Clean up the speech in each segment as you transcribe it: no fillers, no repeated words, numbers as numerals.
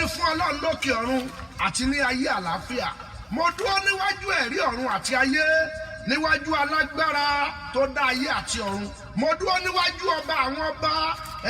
ni fún Ọlọ́run lókè ọ̀run àti ní ayé àlàáfíà. Mo dúró níwájú ẹ̀rí ọ̀run àti ayé, níwájú alágbára tó dá ayé àti ọ̀run. Mo dúró níwájú ọba àwọn ọba,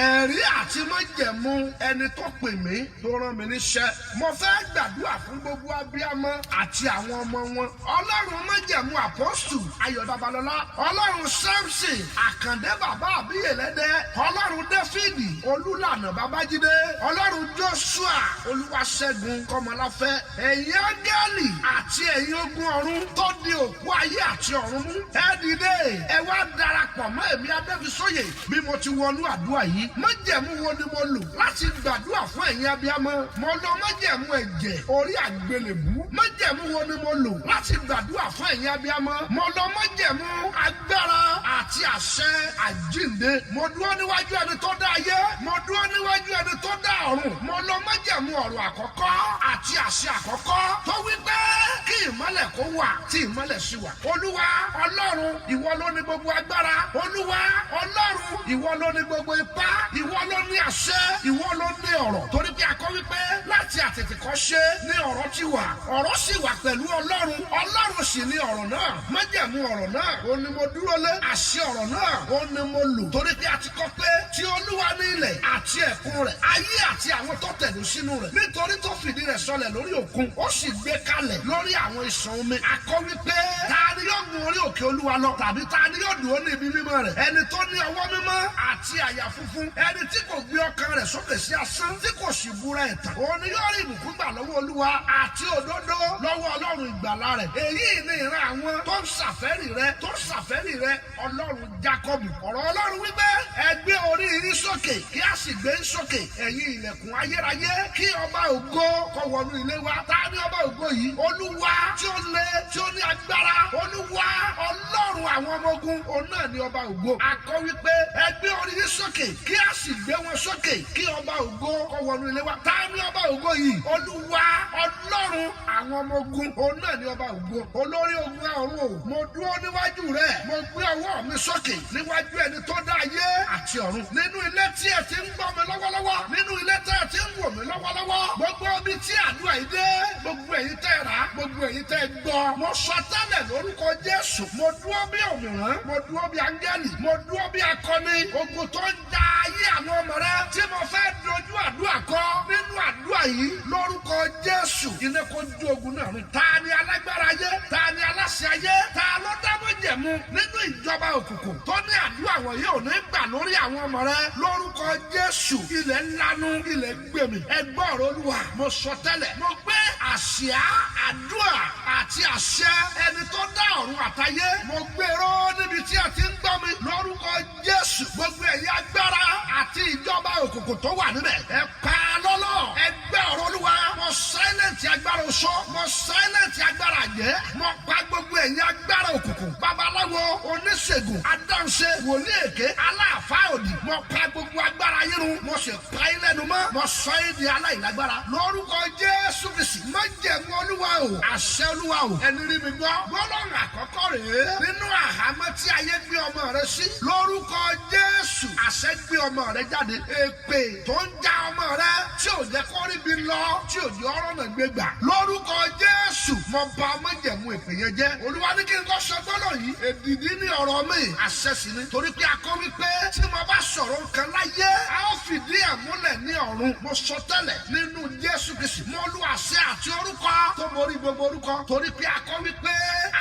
ẹ̀rí àti májẹ̀mú ẹni tó pè mí tó rán mi níṣẹ́. Mo fẹ́ gbàdúrà fún gbogbo abiyamọ àti àwọn ọmọ wọn. Ọlọ́run májẹ̀mú àpọ́sù Ayọ̀ Babalọ́lá, Ọlọ́run Samson Àkàndé bàbá àbíyèlẹ́dẹ́, Ọlọ́run Dáfídì Olúlànà Babájídé, Ọlọ́run Joshua Olúwaṣẹ́gun Kọ́mọláfẹ́, ẹ̀yin áńgẹ́lì àti ẹ̀yin ogun ọ̀run tó di òkú ayé àti ọ̀run mú. Ẹ dìde, ẹ wá darapọ̀ mọ́ èmi Adébísóyè bí mo ti wọnú àdúrà yìí. Májẹ̀mú wo ni mo lò láti gbàdúrà fún ẹ̀yin abiyamọ? Mo lò májẹ̀mú ẹ̀jẹ̀ orí àgbélébú. Májẹ̀mú wo ni mo lò láti gbàdúrà fún ẹ̀yin abiyamọ? Mo lò májẹ̀mú agbára àti àṣẹ àjíǹde. Mo dúró níwájú ẹni tó dá ayé, mo dúró níwájú ẹni tó dá ọ̀run. Mo lò májẹ̀mú ọ̀rọ̀ àkọ́kọ́ àti àṣẹ àkọ́kọ́ tó wí pé kí ìmọ́lẹ̀ kó wà tí ìmọ́lẹ̀ sì wà. Olúwa Ọlọ́run, ìwọ ló ní gbogbo agbára. Olúwa Ọlọ́run, ìwọ ló ní gbogbo ipá. Ìwọ ló ní àṣẹ, ìwọ ló ní ọ̀rọ̀. Torí pé a kọ wípé láti àtètèkọ́ṣe ní ọ̀rọ̀ ti wà, ọ̀rọ̀ sì wà pẹ̀lú Ọlọ́run, Ọlọ́run sì ní ọ̀rọ̀ náà. Májẹ̀mú ọ̀rọ̀ náà ó ní mo dúró lé, àṣẹ ọ̀rọ̀ náà ó ní mo lò. Torí pé a ti kọ pé tí Olúwa ní ilẹ̀ àti ẹ̀kún rẹ̀, ayé àti àwọn tó tẹ̀dó sínú rẹ̀. Nítorí tó fìdí rẹ̀ sọlẹ̀ lórí òkun, ó sì gbé kalẹ̀ lórí àwọn ìṣàn omi. A kọ wípé ta ni yóò gun orí òkè Olúwa lọ, tàbí ta ni yóò dúró ní ibi mímọ́ rẹ̀? Ẹni tó ní ọwọ́ mímọ́ àti àyà funfun, ẹni tí kò gbé ọkàn rẹ̀ sókè sí asán, tí kò sì búra ẹ̀tàn. Òun ni yóò rí ìbùkún gbà lọ́wọ́ Olúwa àti òdodo lọ́wọ́ Ọlọ́run ìgbàlà rẹ̀. Èyí ni ìran àwọn tó ń ṣàfẹ́rì rẹ̀, tó ń ṣàfẹ́rì rẹ̀, Ọlọ́run Jákọ́bù. Ọ̀rọ̀ Ọlọ́run wípé ẹ gbé orí yín sókè kí a sì gbé yín sókè, ẹ̀yin ilẹ̀kùn ayérayé, kí ọba ògo kó wọnú ilé wa. Ta ni ọba ògo yìí? Olúwa tí ó le, tí ó ní agbára. Olúwa Ọlọ́run àwọn ọmọ ogun, òun náà ni ọba ògo. A kọ wípé ẹ gbé orí yín sókè kí a sì gbé wọn sókè, kí ọba ògo kó wọnú ilé wa. Ta ni ọba ògo yìí? Olúwa Ọlọ́run àwọn ọmọ ogun, òun náà ni ọba ògo. Olórí ogun ọ̀run o, mo dúró níwájú rẹ̀, mo gbé ọwọ́ mi sókè níwájú ẹni tó dá ayé àti ọ̀run. Nínú ilé tí ẹ ti ń gbọ́ mi lọ́wọ́lọ́wọ́, nínú ilé tí ẹ ti ń wò mí lọ́wọ́lọ́wọ́, gbogbo ibi tí àdúrà yìí dé, gbogbo èyí tẹ́ rà, gbogbo èyí tẹ́ gbọ́, mo sọ tẹ́lẹ̀ lórúkọ Jésù. Mo dúró bí òmìrán, mo dúró bí áńgẹ́lì, mo dúró bí akọni. Ogun tó ń ja ayé àwọn ọmọ rẹ tí mo fẹ́ dojú àdúrà kọ nínú àdúrà yìí lórúkọ Jésù, iná kó ju ogun náà run. Ta ni alágbára ayé? Ta ni aláṣẹ ayé? Ta ló dá májẹ̀mú nínú ìjọba òkùnkùn tó ní àdúrà wọ̀nyí ò ní gbà lórí àwọn ọmọ rẹ lórúkọ Jésù? Ilẹ̀ ńlanu, ilẹ̀ gbèmí. Ẹ gbọ́ ọ̀rọ̀ Olúwa, mo sọ tẹ́lẹ̀, mo gbé àsíá àdúrà àti àṣẹ ẹni tó dá ọ̀run àtayé, mo gbèrò níbi tí ẹ ti ń gbọ́ mi lórúkọ Jésù. Gbogbo ẹ̀yin agbára àti ìjọba òkùnkùn tó wà níbẹ̀, ẹ pa lọ́lọ́. Ẹ gbé ọ̀rọ̀ Olúwa, mo sáílẹ̀ntì agbára oṣó, mo sáílẹ̀ntì agbára àjẹ́, mo pa gbogbo ẹ̀yin agbára òkùnkùn, babaláwo, oníṣègùn, adáhunṣe, wòlíì èké, aláàfáà òdì, mo pa gbogbo agbára yín run, mo sì pa yín lẹ́nu mọ́, mo sọ yín di aláìlágbára lórúkọ Jésù Kristi. Májẹ̀mú Olúwa o, àṣẹ Olúwa o, ẹni rí mi gbọ́. Gbólóhùn àkọ́kọ́ rèé nínú àhámọ́ tí ayé gbé ọmọ rẹ sí lórúkọ Jésù. Àṣẹ gbé ọmọ rẹ jáde. Èpè tó ń já ọmọ rẹ tí ò jẹ́ kó rí bi lọ, tí ò jẹ́ ọ̀rọ̀ náà gbé gbà lórúkọ Jésù. Mo bà májẹ̀mú èpè yẹn jẹ́. Olúwa ní kí n kọ́ sọ gbọ́dọ̀ yìí, èdìdí ní ọ̀rọ̀ mi, àṣẹ sì ni. Torí pé a kọ wípé tí mo bá sọ̀rọ̀ nǹkan láyé, a ó fìdí ẹ̀ múlẹ̀ ní ọ̀run. Mo sọ tẹ́lẹ̀ nínú Jésù Kristi, mo lu àṣẹ àti orúkọ tó borí gbogbo orúkọ. Torí pé a kọ wípé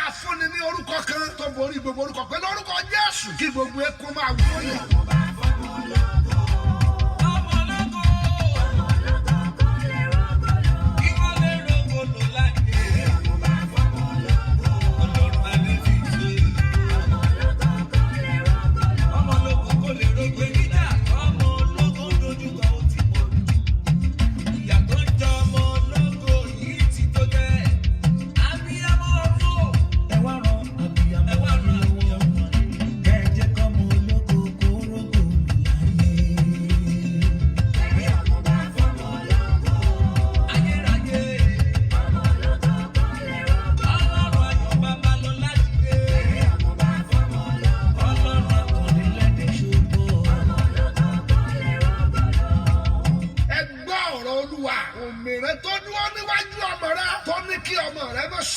a fúnni ní orúkọ kan tó borí gbogbo orúkọ. Pẹ̀lú orúkọ Jésù kí gbogbo ẹkún máa wọlé. Ẹ wá ràn abiyamọ lọ́wọ́, kẹ́ ẹ jẹ́ kọ́mọ ológo kó rógò.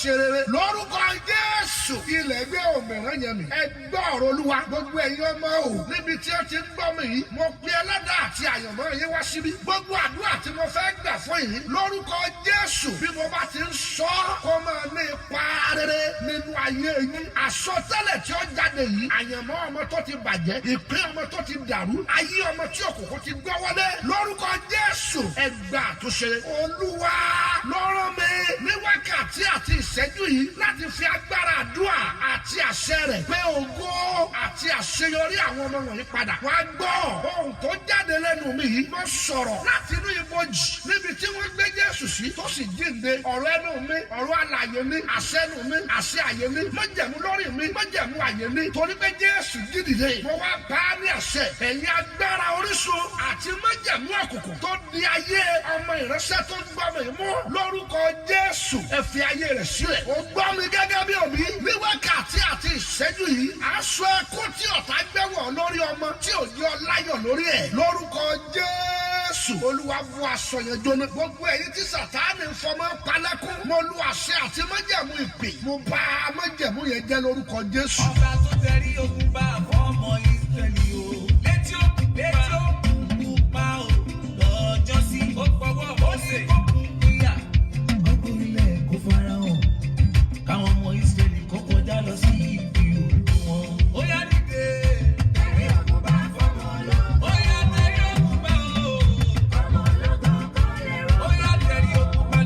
ṣe rere lórúkọ Jésù. Ilẹ̀ gbé òmìnira yẹn mi. Ẹ gbọ́ ọ̀rọ̀ Olúwa gbogbo ẹ̀yin ọmọ o níbi tí ó ti ń gbọ́ mi yìí mo pe ẹlẹ́dàá àti àyànmọ́ yín wá síbí. Gbogbo àdúrà tí mo fẹ́ gbà fún yín lórúkọ Jésù bí mo bá ti ń sọ kó máa ní ipa rere nínú ayé yín. Àsọtẹ́lẹ̀ tí ó jáde yìí àyànmọ́ ọmọ tó ti bàjẹ́ ìpín ọmọ tó ti dàrú ayé ọmọ tí òkùnkùn ti gbọ́ wọlé lórúkọ Jésù ẹ gba àtúnṣe. Olúwa ló rán mi ní wákàtí àti ìṣẹ́jú yìí láti fi agbára àdúrà àti àṣẹ rẹ̀ pé ògo àti àṣeyọrí àwọn ọmọ wọ̀nyí padà. Wọ́n á gbọ́ ohun tó jáde lẹ́nu mi yìí mo sọ̀rọ̀ láti inú ibojì níbi tí wọ́n gbé Jésù sí tó sì jíǹde. Ọ̀rọ̀ ẹnu mi ọ̀rọ̀ alààyè mi àṣẹ ẹnu mi àṣẹ àyè mi májẹ̀mú lórí mi májẹ̀mú àyè mi torí pé Jésù jí dìde. Mo wá bá a ní àṣẹ ẹ̀yin agbára orísun àti májẹ̀mú òkùnkùn tó di ayé ọmọ ìránṣẹ́ tó gbọ́ mi mú lórúkọ Jésù ẹ fi ayé rẹ̀ sílẹ̀. Ó gbọ́ mi gẹ́gẹ́ bí òbí ní wákàtí àti ìṣẹ́jú yìí aṣọ ẹkún tí ọ̀tá gbẹ́wọ̀ lórí ọmọ tí ò ní ọláyọ̀ lórí ẹ̀ lórúkọ Jésù Olúwa bu aṣọ yẹn jóná. Gbogbo ẹ̀yin tí Sátánì ń fọmọ palẹ́kún mo lu àṣẹ àti májẹ̀mú ìpè mo bá májẹ̀mú yẹn jẹ́ lórúkọ Jésù. Ọba tó tẹrí ogun bá àwọn ọmọ Ísírẹ́lì o létí òkú pa o lọ́jọ́ sí ó pọ̀wọ́ ó sì kúyà ọkọ̀ ilẹ̀ kò farahàn káwọn ọmọ Ísírẹ́lì kó kọjá lọ sí ibi òkú wọn. Ó yá dìde. Tẹrí ogun bá fọmọ ọlọ́gbọ́n. Ó yá tẹrí ogun bá o. Ọmọ ọlọ́gbọ́n kọ́ lẹ́rọ. Ó yá tẹrí ogun bá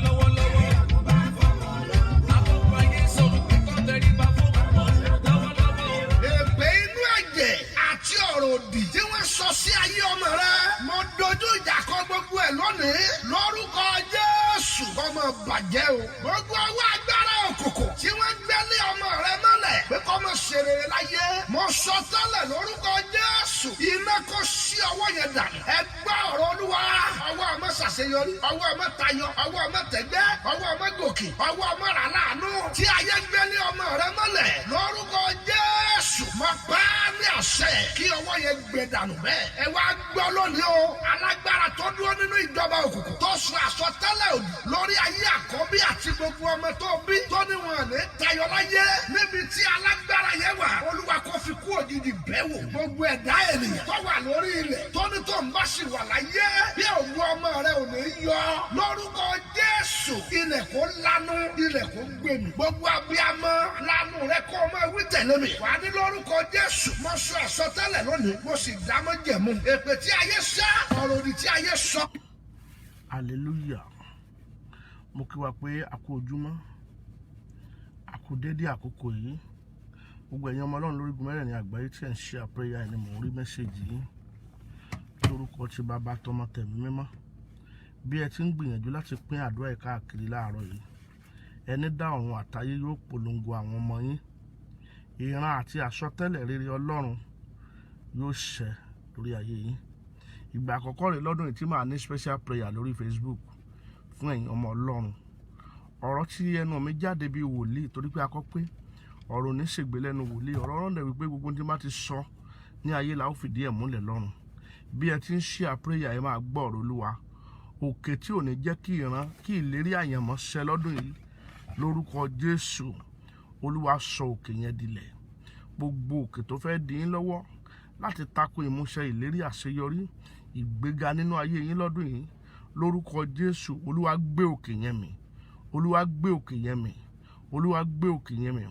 lọ́wọ́lọ́wọ́. Tẹrí ogun bá fọmọ ọlọ́gbọ́n. Àkọ́kọ́ ayé sọ̀rọ̀ pé kọ́ tẹrí bá fọmọ lọ́wọ́lọ́wọ́. Èpè inú ẹ̀jẹ̀ àti ọ̀rọ̀ òdì tí wọ́n sọ sí ayé ọmọ rẹ mo dojú ìjà kọ gbogbo ẹ̀ lónìí lórúkọ Jésù ọmọ bàjẹ́ o. Gbogbo ọwọ́ agbára òkùnkùn tí wọ́n gbẹ́lé ọmọ rẹ mọ́lẹ̀ pé kọ́ mọ̀ ṣe rere láyé mo sọ tẹ́lẹ̀ lórúkọ Jésù iná kó sí ọwọ́ yẹn dànù. Ẹ gbọ́ ọ̀rọ̀ Olúwa ọwọ́ ọmọ ṣàṣeyọrí ọwọ́ ọmọ tayọ ọwọ́ ọmọ tẹ̀gbẹ́ ọwọ́ ọmọ gòkè ọwọ́ ọmọ rà láàánú tí ayé gbẹ́lé ọmọ rẹ mọ́lẹ̀ lórúkọ Jésù mo pa á ní àṣẹ kí ọwọ́ yẹn gbẹ dànù bẹ́ẹ̀. Ẹ wá gbọ́ lónìí o alágbára tó dúró nínú ìjọba òkùnkùn tó sọ àsọtẹ́lẹ̀ òdì lórí ayé àkọ́bí àti gbogbo ọmọ tó bí tó ní wọn ní tayọ láyé níbi tí alágbára yẹn wà Olúwa kó fi kú òjijì bẹ́ẹ̀ wò gbogbo ẹ̀dá ènìyàn tó wà lórí ilẹ̀ tó ní tó ń bá sì wà láyé bí òun ọmọ rẹ ò ní yọ lórúkọ Jésù ilẹ̀ kó lanu ilẹ̀ kó gbèmí gbogbo abiyamọ lanu rẹ kó o máa wí tẹ̀lé mi wà ní lórúkọ Jésù mo sọ àsọtẹ́lẹ̀ lónìí mo sì dá májẹ̀mú èpè tí ayé sá ọ̀rọ̀ òdì tí ayé sọ. Hallelujah. Mo kí wa pé a kú ojúmọ́ a kú dédé àkókò yìí gbogbo ẹ̀yin ọmọ Ọlọ́run lórígun mẹ́rẹ̀ẹ̀rin àgbáyé tí ẹ̀ ń ṣe àpẹẹrẹ ẹni mò ń rí mẹ́sẹ̀gì yìí lórúkọ tí Bàbá tọmọ tẹ̀mí mímọ́ bí ẹ ti ń gbìyànjú láti pín àdúrà yìí káàkiri láàárọ̀ yìí ẹni dá ọ̀run àtayé yóò polongo àwọn ọmọ yín ìran àti àsọtẹ́lẹ̀ rere Ọlọ́run yóò ṣẹ lórí ayé yín. Ìgbà àkọ́kọ́ rẹ̀ lọ́dún yìí tí màá ní special prayer lórí Facebook fún ẹ̀yin ọmọ Ọlọ́run. Ọ̀rọ̀ tí ẹnu mi jáde bí wòlíì torí pé a kọ́ pé ọ̀rọ̀ ní ṣègbè lẹ́nu wòlíì ọ̀rọ̀ ọ̀rọ̀ dẹ̀ wípé gbogbo tí bá ti sọ ní ayé la ó fìdí ẹ̀ múlẹ̀ lọ́run. Bí ẹ ti ń ṣe prayer ẹ máa gbọ́ ọ̀rọ̀ Olúwa òkè tí ò ní jẹ́ kí ìran kí ìlérí àyànmọ́ ṣẹ lọ́dún yìí lórúkọ Jésù Olúwa sọ òkè yẹn dilẹ̀. Gbogbo òkè tó fẹ́ dí yín lọ́wọ́ láti tako ìmúṣẹ ìlérí àṣeyọrí ìgbéga nínú ayé yín lọ́dún yìí lórúkọ Jésù Olúwa gbé òkè yẹn mì Olúwa gbé òkè yẹn mì Olúwa gbé òkè yẹn mì.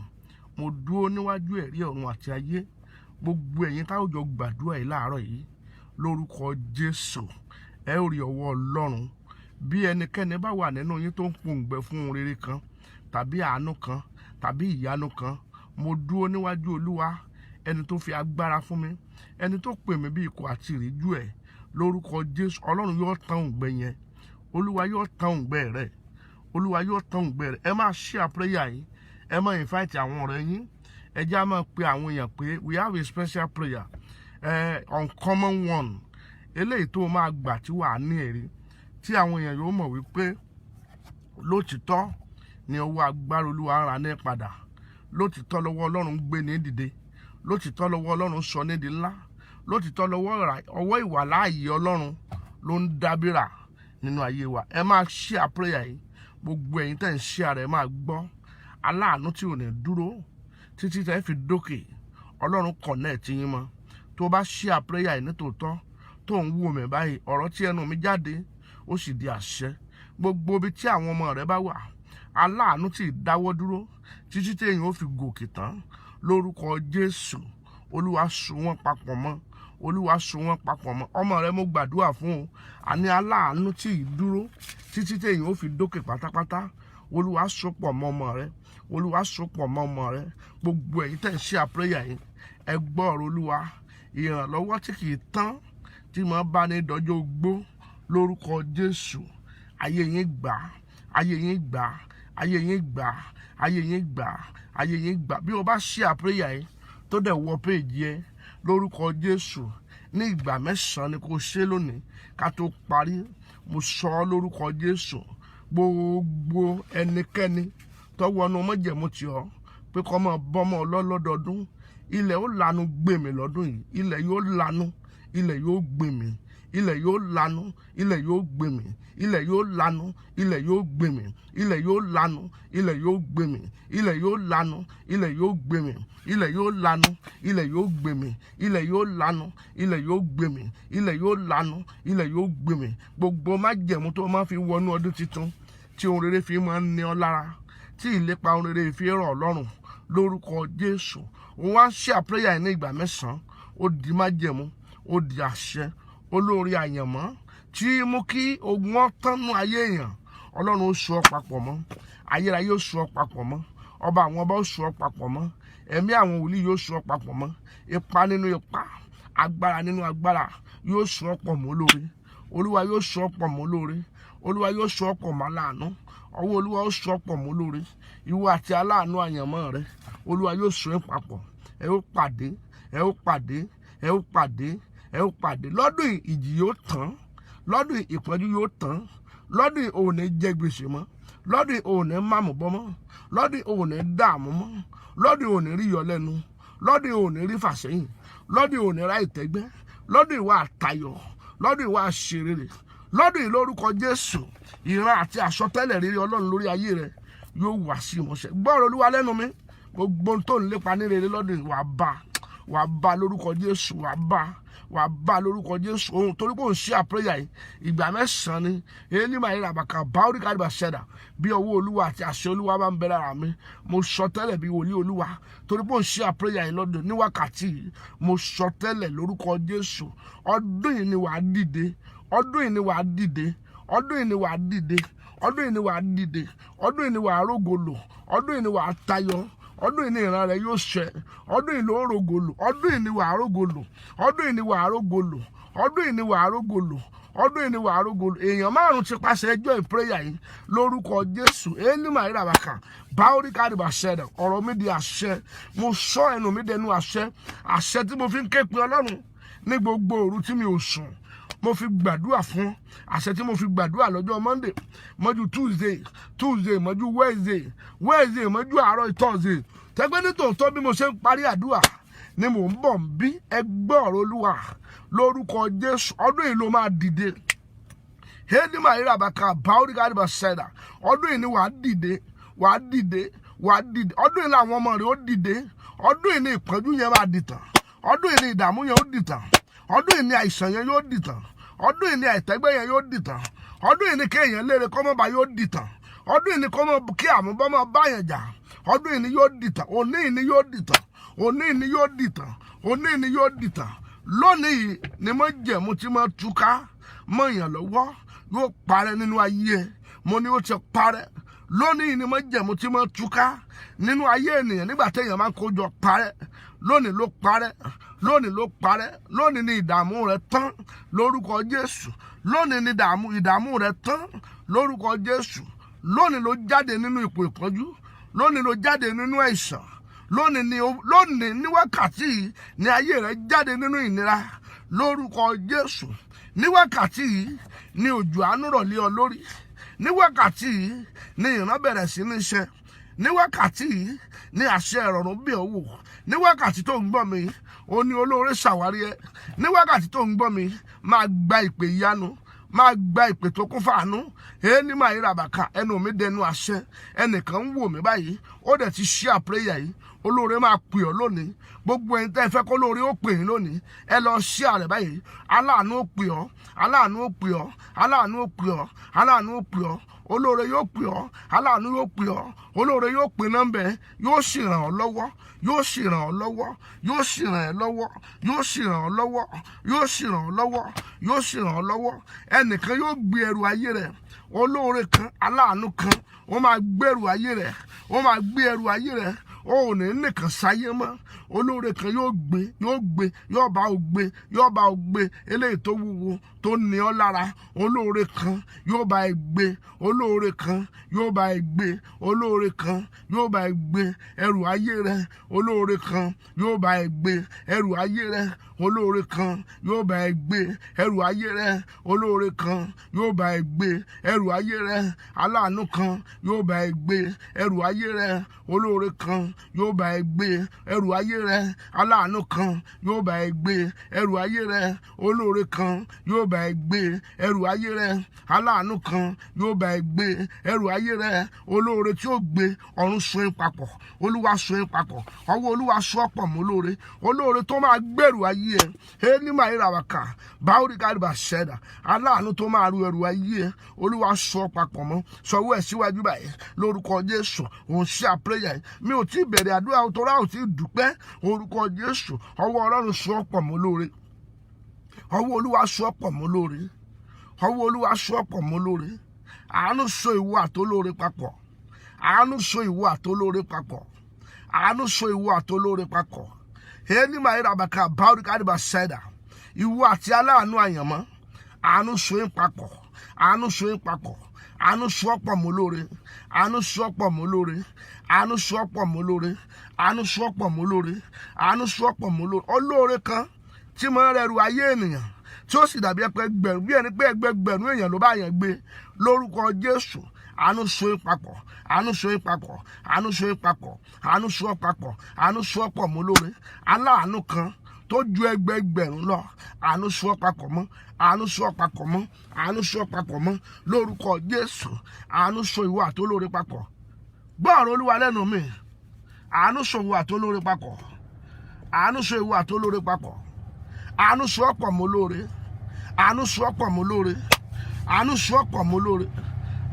Mo dúró níwájú ẹ̀rí ọ̀run àti ayé gbogbo ẹ̀yin táwọn jọ gbàdúrà yìí láàárọ̀ yìí lórúkọ Jésù ẹ ó rí ọwọ́ Ọlọ́run. Bí ẹnikẹ́ni bá wà nínú yín tó ń pòǹgbẹ fún rere kan tàbí àánú kan tàbí ìyanu kan mo dúró níwájú Olúwa ẹni tó fi agbára fún mi ẹni tó pè mí bí ikọ̀ àti ìríjú ẹ̀ lórúkọ Jésù Ọlọ́run yóò tán òǹgbẹ yẹn Olúwa yóò tán òǹgbẹ rẹ̀ Olúwa yóò tán òǹgbẹ rẹ̀. Ẹ máa share prayer yìí ẹ máa invite àwọn ọ̀rẹ́ yín ẹ jẹ́ á máa pe àwọn èèyàn pé we have a special prayer uncommon one eléyìí tó máa gbà tí wàá ní ẹ̀rí tí àwọn èèyàn yóò mọ̀ wípé lótìtọ́ ni ọwọ́ agbára Olúwa ń ra ní padà lótìtọ́ lọ́wọ́ Ọlọ́run gbé ní dìde lótìtọ́ lọ́wọ́ Ọlọ́run sọ ní di ńlá lótìtọ́ ọwọ́ ìwà láàyè Ọlọ́run ló ń dábìrà nínú ayé wa. Ẹ máa share prayer yìí gbogbo ẹ̀yin tẹ́ ń share rẹ̀ máa gbọ́ aláàánú tí ò ní dúró títí tẹ́ fi dókè ọlọ́run connect yín mọ́ tó bá share prayer yìí nítòótọ́ tó ń wò mí báyìí ọ̀rọ̀ tí ẹnu mi jáde ó sì di àṣẹ gbogbo ibi tí àwọn ọmọ rẹ bá wà aláàánú tí dáwọ́ dúró títí téèyàn ó fi gòkè tán lórúkọ Jésù olúwa so wọ́n papọ̀ mọ́ olúwa so wọ́n papọ̀ mọ́ ọmọ rẹ mo gbàdúrà fún o àní aláàánú tí dúró títí téèyàn ó fi dókè pátápátá olúwa so pọ̀ mọ́ ọmọ rẹ olúwa so pọ̀ mọ́ ọmọ rẹ gbogbo ẹ̀yin tẹ́ ń share prayer yìí ẹ gbọ́ ọ̀rọ̀ olúwa ìrànlọ́wọ́ tí kì í tán tí mo bá ní dọjọ́ ogbó lórúkọ Jésù ayé yín gbà ayé yín gbà ayé yín gbà ayé yín gbà ayé yín gbà bí o bá share prayer yìí tó dẹ̀ wọ péjì ẹ lórúkọ Jésù ní ìgbà 9 ni kò ṣe lónìí ká tó parí mo sọ lórúkọ Jésù gbogbo ẹnikẹ́ni tó wọnú májẹ̀mú tí ọ pé kó máa bọ́mọ lọ́dọọdún ilẹ̀ ó lanu gbèmí lọ́dún yìí ilẹ̀ yóò lanu ilẹ̀ yóò gbèmí ilẹ̀ yóò lanu ilẹ̀ yóò gbèmí ilẹ̀ yóò lanu ilẹ̀ yóò gbèmí ilẹ̀ yóò lanu ilẹ̀ yóò gbèmí ilẹ̀ yóò lanu ilẹ̀ yóò gbèmí ilẹ̀ yóò lanu ilẹ̀ yóò gbèmí ilẹ̀ yóò lanu ilẹ̀ yóò gbèmí ilẹ̀ yóò lanu ilẹ̀ yóò gbèmí gbogbo májẹ̀mú tó máa fi wọnú ọdún tuntun tí ohun rere fi máa ń ní ọ lára tí ìlépa ohun rere fi rọ̀ ọ́ lọ́rùn lórúkọ Jésù òun wá ń share prayer ní ìgbà 9 ó di májẹ̀mú ó di àṣẹ olórí àyànmọ́ tí mú kí ogun ọ̀tánú ayé èèyàn ọlọ́run ó so ọ́ papọ̀ mọ́ ayérayé ó so ọ́ papọ̀ mọ́ ọba àwọn ọba ó so ọ́ papọ̀ mọ́ ẹ̀mí àwọn wòlíì yóò so ọ́ papọ̀ mọ́ ipa nínú ipa agbára nínú agbára yóò so ọ́ pọ̀ mọ́ olóore olúwa yóò so ọ́ pọ̀ mọ́ olóore olúwa yóò so ọ́ pọ̀ mọ́ aláàánú ọwọ́ olúwa ó so ọ́ pọ̀ mọ́ olóore ìwọ àti aláàánú àyànmọ́ rẹ olúwa yóò so ẹ́ papọ̀ ẹ ó pàdé ẹ ó pàdé ẹ ó pàdé ẹ ó pàdé lọ́dún ìjì yóò tán lọ́dún ìpọ́njú yóò tán lọ́dún òun ní jẹ gbèsè mọ́ lọ́dún òun ní máàmù bọ́ mọ́ lọ́dún òun ní dààmú mọ́ lọ́dún òun ní rí yọ lẹ́nu lọ́dún òun ní rí fàsẹ́yìn lọ́dún òun ní ra ìtẹ́gbẹ́ lọ́dún ìwà àtayọ̀ lọ́dún ìwà àṣerere lọ́dún ìlórúkọ Jésù ìran àti àsọtẹ́lẹ̀ rere Ọlọ́run lórí ayé rẹ yóò wá sí ìmọ̀ṣẹ́ gbọ́rọ̀ olúwa lẹ́nu mi gbogbo tó ń lépa ní rere lọ́dún ìwà bá lórúkọ Jésù wà bá lórúkọ Jésù ohun torí pé òun share prayer yìí ìgbà 9 ni èyí máa yẹra bàkà báwórí kárìbà ṣẹ̀dá bí ọwọ́ olúwa àti àṣẹ olúwa bá ń bẹ lára mi mo sọ tẹ́lẹ̀ bí wòlíì olúwa torí pé òun share prayer yìí lọ́dún ní wákàtí yìí mo sọ tẹ́lẹ̀ lórúkọ Jésù ọdún yìí ni wàá dìde ọdún yìí ni wàá dìde ọdún yìí ni wàá dìde ọdún yìí ni wàá dìde ọdún yìí ni wàá rógòlò ọdún yìí ni wàá tayọ ọdún yìí ni ìran rẹ yóò ṣẹ ọdún yìí ló rògòlò ọdún yìí ni wàá rògòlò ọdún yìí ni wàá rògòlò ọdún yìí ni wàá rògòlò ọdún yìí ni wàá rògòlò èèyàn 5 ti pàṣẹ ẹjọ́ ìpréyà yìí lórúkọ Jésù élímà ìràbàkà báórí kárìbà ṣẹdẹ ọ̀rọ̀ mi di àṣẹ mo sọ ẹnu mi dẹnu àṣẹ tí mo fi ń ké pe Ọlọ́run ní gbogbo òru tí mi ò sùn mo fi gbàdúrà fún àṣẹ tí mo fi gbàdúrà lọ́jọ́ Monday mọ́jú Tuesday mọ́jú Wednesday mọ́jú àárọ̀ Thursday tẹ́gbẹ́ ní tòótọ́ bí mo ṣe ń parí àdúrà ni mò ń bọ̀ bí ẹgbẹ́ ọ̀rọ̀ olúwa lórúkọ Jésù ọdún yìí ló máa dìde hẹ́ẹ́dì máa yíra bàkà báwórí kárìbà ṣẹ̀dá ọdún yìí ni wàá dìde ọdún yìí làwọn ọmọ rẹ̀ ó dìde ọdún yìí ni ìpọ́njú yẹn máa dìtàn ọdún yìí ni ìdààmú yẹn ó dìtàn ọdún yìí ni àìsàn yẹn yóò dìtàn ọdún yìí ni àìtẹ́gbẹ́ yẹn yóò dìtàn ọdún yìí ni kéèyàn léèrè kọ́mọ́ba yóò dìtàn ọdún yìí ni kí àmúbọ́mọ́ báyàn jà ọdún yìí ni yóò dìtàn òní yìí ni yóò dìtàn òní yìí ni yóò dìtàn òní yìí ni yóò dìtàn lónìí yìí ni mo jẹ̀mú tí mo túká mọ́ èèyàn lọ́wọ́ yóò parẹ́ nínú ayé mo ní ó ti parẹ́ lónìí yìí ni mo jẹ̀mú tí mo túká nínú ayé ènìyàn nígbà téèyàn máa ń kójọ parẹ́ lónìí ló parẹ́ lónìí ló parẹ́ lónìí ni ìdààmú rẹ tán lórúkọ Jésù lónìí ni ìdààmú rẹ tán lórúkọ Jésù lónìí ló jáde nínú ipò ìpọ́njú lónìí ló jáde nínú àìsàn lónìí ní wákàtí yìí ni ayé rẹ jáde nínú ìnira lórúkọ Jésù ní wákàtí yìí ni òjò àánú rọ̀ lé ọ lórí ní wákàtí yìí ni ìran bẹ̀rẹ̀ sí ní ṣẹ ní wákàtí yìí ni àṣẹ ìrọ̀rùn bí ọ wò ní wákàtí tó ń gbọ́ mi ó ní olóore ṣàwárí ẹ ní wákàtí tó ń gbọ́ mi máa gba ìpè ìyanu máa gba ìpè tó kún fàánú ẹni máa ríra bàkà ẹnu mi dẹnu àṣẹ ẹnìkan ń wò mí báyìí ó dẹ̀ ti share prayer yìí olóore máa pè ọ́ lónìí gbogbo ẹni tẹ́ ẹ fẹ́ kó lóore ó pè yín lónìí ẹ lọ share rẹ̀ báyìí aláàánú ó pè ọ́ aláàánú ó pè ọ́ aláàánú ó pè ọ́ aláàánú ó pè ọ́ olóore yóò pè ọ́ aláàánú yóò pè ọ́ olóore yóò pè nọ́mbà yóò sì ràn ọ́ lọ́wọ́ yóò sì ràn ọ́ lọ́wọ́ yóò sì ràn ẹ́ lọ́wọ́ yóò sì ràn ọ́ lọ́wọ́ yóò sì ràn ọ́ lọ́wọ́ yóò sì ràn ọ́ lọ́wọ́ ẹnìkan yóò gbé ẹrù ayé rẹ̀ olóore kan aláàánú kan ó máa gbẹrù ayé rẹ̀ ó máa gbé ẹrù ayé rẹ̀ ó ò ní nìkan sáyé mọ́ olóore kan yóò gbé yóò bá ò gbé yóò bá ò gbé eléyìí tó wúwo tó ní ọ lára olóore kan yóò bá ẹ gbé olóore kan yóò bá ẹ gbé olóore kan yóò bá ẹ gbé ẹrù ayé rẹ olóore kan yóò bá ẹ gbé ẹrù ayé rẹ olóore kan yóò bá ẹ gbé ẹrù ayé rẹ olóore kan yóò bá ẹ gbé ẹrù ayé rẹ aláàánú kan yóò bá ẹ gbé ẹrù ayé rẹ olóore kan yóò bá ẹ gbé ẹrù ayé rẹ aláàánú kan yóò bá ẹ gbé ẹrù ayé rẹ olóore kan yóò bá ẹ gbé ẹrù ayé rẹ aláàánú kan yóò bá ẹ gbé ẹrù ayé rẹ olóore tí ó gbé ọ̀run so yín papọ̀ olúwa so yín papọ̀ ọwọ́ olúwa so ọ́ pọ̀ mọ́ olóore olóore tó máa gbẹ̀rù ayé ẹ ẹni máa ríra wà kà báwòrì káàdì bá ṣẹ̀dá aláàánú tó máa ru ẹrù ayé ẹ olúwa so ọ́ papọ̀ mọ́ sọwọ́ ẹ̀ síwájú báyìí lórúkọ jésù òun ṣe àpẹrẹyà yìí mi ò tí ì bẹ̀rẹ̀ àdúrà tó rà ò tí ì dúpẹ́ orúkọ jésù ọwọ́ ọlọ́run so ọ́ pọ̀ mọ́ olóore ọwọ́ olúwa so ọ́ pọ̀ mọ́ olóore ọwọ́ olúwa so ọ́ pọ̀ mọ́ olóore àánú so ìwọ àtolóore papọ̀ àánú so ìwọ àtolóore papọ̀ àánú so ìwọ àtolóore papọ̀ ẹni máa ríra bàkà báwòrì káàdì bá ṣẹ̀dá ìwọ àti aláàánú àyànmọ́ àánú so yín papọ̀ àánú so yín papọ̀ àánú so ọ́ pọ̀ mọ́ olóore àánú so ọ́ pọ̀ mọ́ olóore àánú so ọ́ pọ̀ mọ́ olóore àánú so ọ́ pọ̀ mọ́ olóore àánú so ọ́ pọ̀ mọ́ olóore olóore kan tí mo rẹrù ayé ènìyàn tí ó sì dàbí ẹgbẹgbẹ̀rún bí ẹni pé ẹgbẹgbẹ̀rún èèyàn ló bá yẹn gbé lórúkọ jésù àánú so yín papọ̀ àánú so yín papọ̀ àánú so yín papọ̀ àánú so ọ́ papọ̀ àánú so ọ́ pọ̀ mọ́ olóore aláàánú kan tó ju ẹgbẹgbẹ̀rún lọ àánú so ọ́ papọ̀ mọ́ àánú so ọ́ papọ̀ mọ́ àánú so ọ́ papọ̀ mọ́ lórúkọ jésù àánú so ìwọ àtolóore papọ̀ gbọ́ ọ̀rọ̀ olúwa lẹ́nu mi àánú so ìwọ àtolóore papọ̀ àánú so ìwọ àtolóore papọ̀ àánú so ọ́ pọ̀ mọ́ olóore àánú so ọ́ pọ̀ mọ́ olóore àánú so ọ́ pọ̀ mọ́ olóore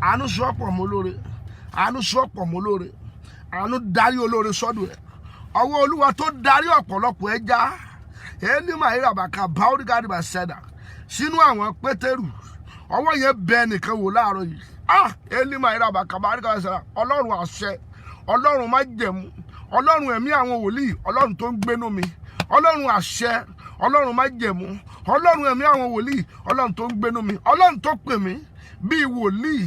àánú so ọ́ pọ̀ mọ́ olóore àánú so ọ́ pọ̀ mọ́ olóore àánú darí olóore sọ́dọ̀ ẹ̀ ọwọ́ olúwa tó darí ọ̀pọ̀lọpọ̀ ẹja ẹni máa ríra bàkà báwòrì káàdì bá ṣẹ̀dá sínú àwọn pétérù ọwọ́ yẹn bẹ nìkan wò láàárọ̀ yìí ẹni máa ríra bàkà báwòrì káàdì bá ṣẹ̀dá ọlọ́run àṣẹ ọlọ́run májẹ̀mú ọlọ́run ẹ̀mí àwọn wòlíì ọlọ́run tó ń gbénú mi ọlọ́run àṣẹ ọlọ́run májẹ̀mú ọlọ́run ẹ̀mí àwọn wòlíì ọlọ́run tó ń gbénú mi ọlọ́run tó pè mí bíi wòlíì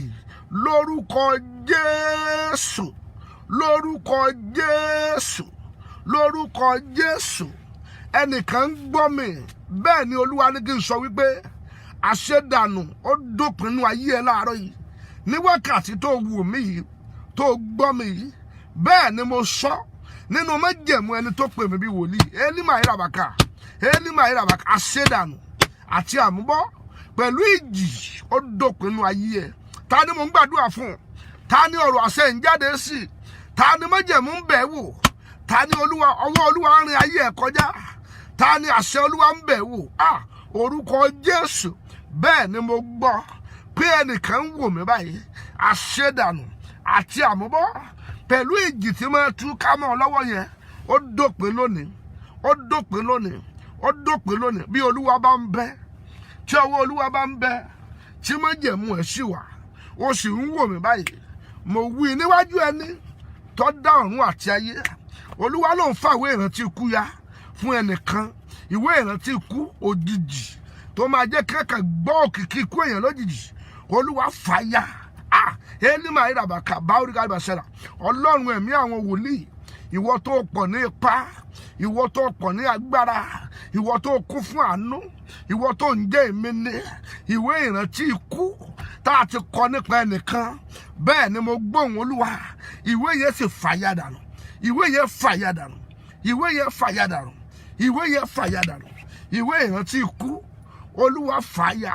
lórúkọ jésù lórúkọ jésù lórúkọ jésù ẹnìkan ń gbọ́ mi bẹ́ẹ̀ ni olúwa ní kí n sọ wípé àṣedànù ó dópin nínú ayé ẹ láàárọ̀ yìí ní wákàtí tó wù mí yìí tó gbọ́ mi yìí bẹ́ẹ̀ ni mo sọ nínú májẹ̀mú ẹni tó pè mí bí wòlíì ẹni máa ríra bàkà ẹni máa ríra bàkà àṣedànù àti àmúbọ́ pẹ̀lú ìjì ó dópin nínú ayé ẹ ta ni mo ń gbàdúrà fún ta ni ọ̀rọ̀ àṣẹ ń jáde sí ta ni májẹ̀mú ń bẹ̀ wò ta ni olúwa ọwọ́ olúwa ń rin ayé ẹ kọjá ta ni àṣẹ olúwa ń bẹ̀ wò orúkọ jésù bẹ́ẹ̀ ni mo gbọ́ pé ẹnìkan ń wò mí báyìí àṣedànù àti àmúbọ́ pẹ̀lú ìjì tí mo tú ká mọ́ ọ lọ́wọ́ yẹn ó dópin lónìí ó dópin lónìí ó dópin lónìí bí olúwa bá ń bẹ tí ọwọ́ olúwa bá ń bẹ tí májẹ̀mú ẹ̀ sì wà ó sì ń wò mí báyìí mo wí níwájú ẹni tó dá ọ̀run àti ayé olúwa ló ń fàwé ìrántí ikú ya fún ẹnìkan ìwé ìrántí ikú òjijì tó máa jẹ́ kẹ́kẹ́ gbọ́ òkìkí ikú èèyàn lójijì olúwa fàyà ẹni máa ríra bàkà báwòrì káàdì bá ṣẹ̀dá ọlọ́run ẹ̀mí àwọn wòlíì ìwọ tó pọ̀ ní ipá ìwọ tó pọ̀ ní agbára ìwọ tó kún fún àánú ìwọ tó ń jẹ́ èmi ní ìwé ìrántí ikú tá a ti kọ nípa ẹnìkan bẹ́ẹ̀ ni mo gbóhùn olúwa ìwé yẹn sì fàyà dànù ìwé yẹn fàyà dànù ìwé yẹn fàyà dànù ìwé yẹn fàyà dànù ìwé ìrántí ikú olúwa fàyà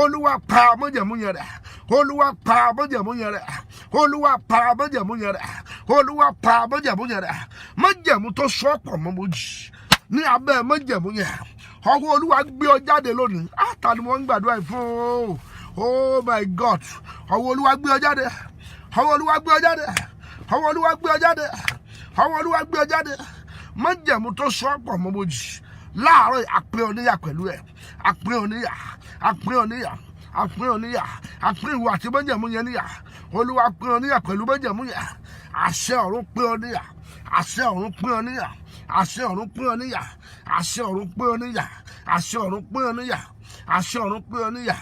Olúwa pa májẹ̀mú yẹn rẹ́. Olúwa pa májẹ̀mú yẹn rẹ́. Olúwa pa májẹ̀mú yẹn rẹ́. Olúwa pa májẹ̀mú yẹn rẹ́. Májẹ̀mú tó so ọ́ pọ̀ mọ́ bòjì ní abẹ́ májẹ̀mú yẹn. Ọwọ́ Olúwa gbé ọ jáde lónìí. Ta ni wọ́n ń gbàdúrà yìí fún? Oh my God. Ọwọ́ Olúwa gbé ọ jáde. Ọwọ́ Olúwa gbé ọ jáde. Ọwọ́ Olúwa gbé ọ jáde. Ọwọ́ Olúwa gbé ọ jáde. Májẹ̀mú tó so ọ́ pọ̀ mọ́ bòjì láàárọ̀ àpín oníyà pẹ̀lú ẹ̀. Àpín oníyà. Àpín oníyà. Àpín oníyà. Àpín ìwọ àti májẹ̀mú yẹn níyà. Olúwa pín oníyà pẹ̀lú májẹ̀mú yẹn. Àṣẹ ọ̀run pín oníyà. Àṣẹ ọ̀run pín oníyà. Àṣẹ ọ̀run pín oníyà. Àṣẹ ọ̀run pín oníyà. Àṣẹ ọ̀run pín oníyà. Àṣẹ ọ̀run pín oníyà.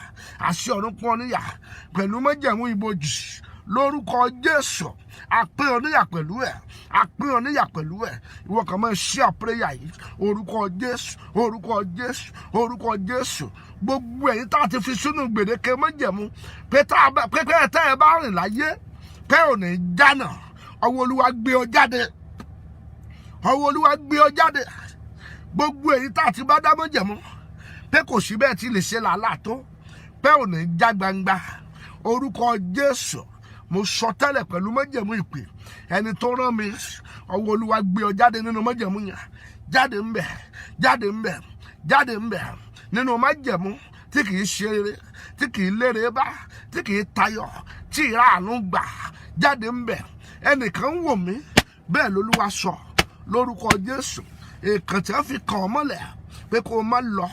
Àṣẹ ọ̀run pín oníyà pẹ̀lú májẹ̀mú ibojì lórúkọ Jésù. Àpín oníyà pẹ̀lú ẹ̀. Àpín oníyà pẹ̀lú ẹ̀. Ìwọ kàn máa ṣí àpéréyà yìí. Orúkọ Jésù. Orúkọ Jésù. Orúkọ Jésù. Gbogbo ẹ̀yin tá a ti fi sínú gbèdéke májẹ̀mú pé tá ẹ bá rìn láyé pé ò ní jánà. Ọwọ́ Olúwa gbé ọ jáde. Ọwọ́ Olúwa gbé ọ jáde. Gbogbo ẹ̀yin tá a ti bá dá májẹ̀mú pé kò sí bẹ́ẹ̀ tí lè ṣe làálàá tó pé ò ní já gbangba. Orúkọ Jésù. Mo sọ tẹ́lẹ̀ pẹ̀lú májẹ̀mú ìpè ẹni tó rán mi. Ọwọ́ Olúwa gbé ọ jáde nínú májẹ̀mú yẹn. Jáde ńbẹ̀. Jáde ńbẹ̀. Jáde ńbẹ̀. Nínú májẹ̀mú tí kìí ṣe rere, tí kìí lére bá, tí kìí tayọ, tí ìráàánú gbà. Jáde ńbẹ̀. Ẹnìkan ń wò mí bẹ́ẹ̀ lolúwa sọ lórúkọ Jésù. Èkán tí wọ́n fi kàn ọ́ mọ́lẹ̀ pé kó o má lọ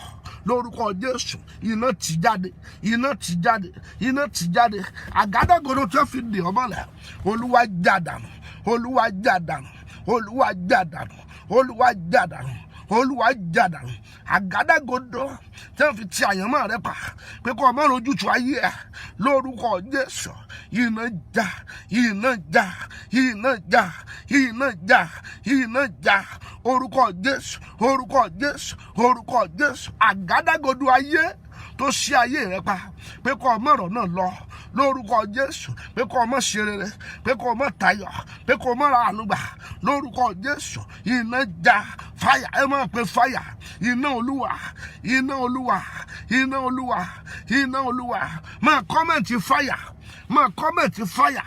lórúkọ Jésù. Iná tì jáde. Iná tì jáde. Iná tì jáde. Àgádágodo tí wọ́n fi dè ọ́ mọ́lẹ̀. Olúwa já dànù. Olúwa já dànù. Olúwa já dànù. Olúwa já dànù. Olúwa já dànù. Àgádágodo tí wọ́n fi ti àyànmọ́ rẹ pa pé kó o má rojútu ayé ẹ lórúkọ Jésù. Iná já. Iná já. Iná já. Iná já. Iná já. Orúkọ Jésù. Orúkọ Jésù. Orúkọ Jésù. Àgádágodo ayé tó ṣí ayé rẹ pa pé kó o má rọ̀ náà lọ lórúkọ Jésù. Pé kó o má ṣe rere. Pé kó o má tayọ̀. Pé kó o má ra àánú gbà lórúkọ Jésù. Iná já. Fáyà. Ẹ máa pe fáyà. Iná Olúwa. Iná Olúwa. Iná Olúwa. Iná Olúwa. Máa kọ́mẹ̀ntì fáyà. Máa kọ́mẹ̀ntì fáyà.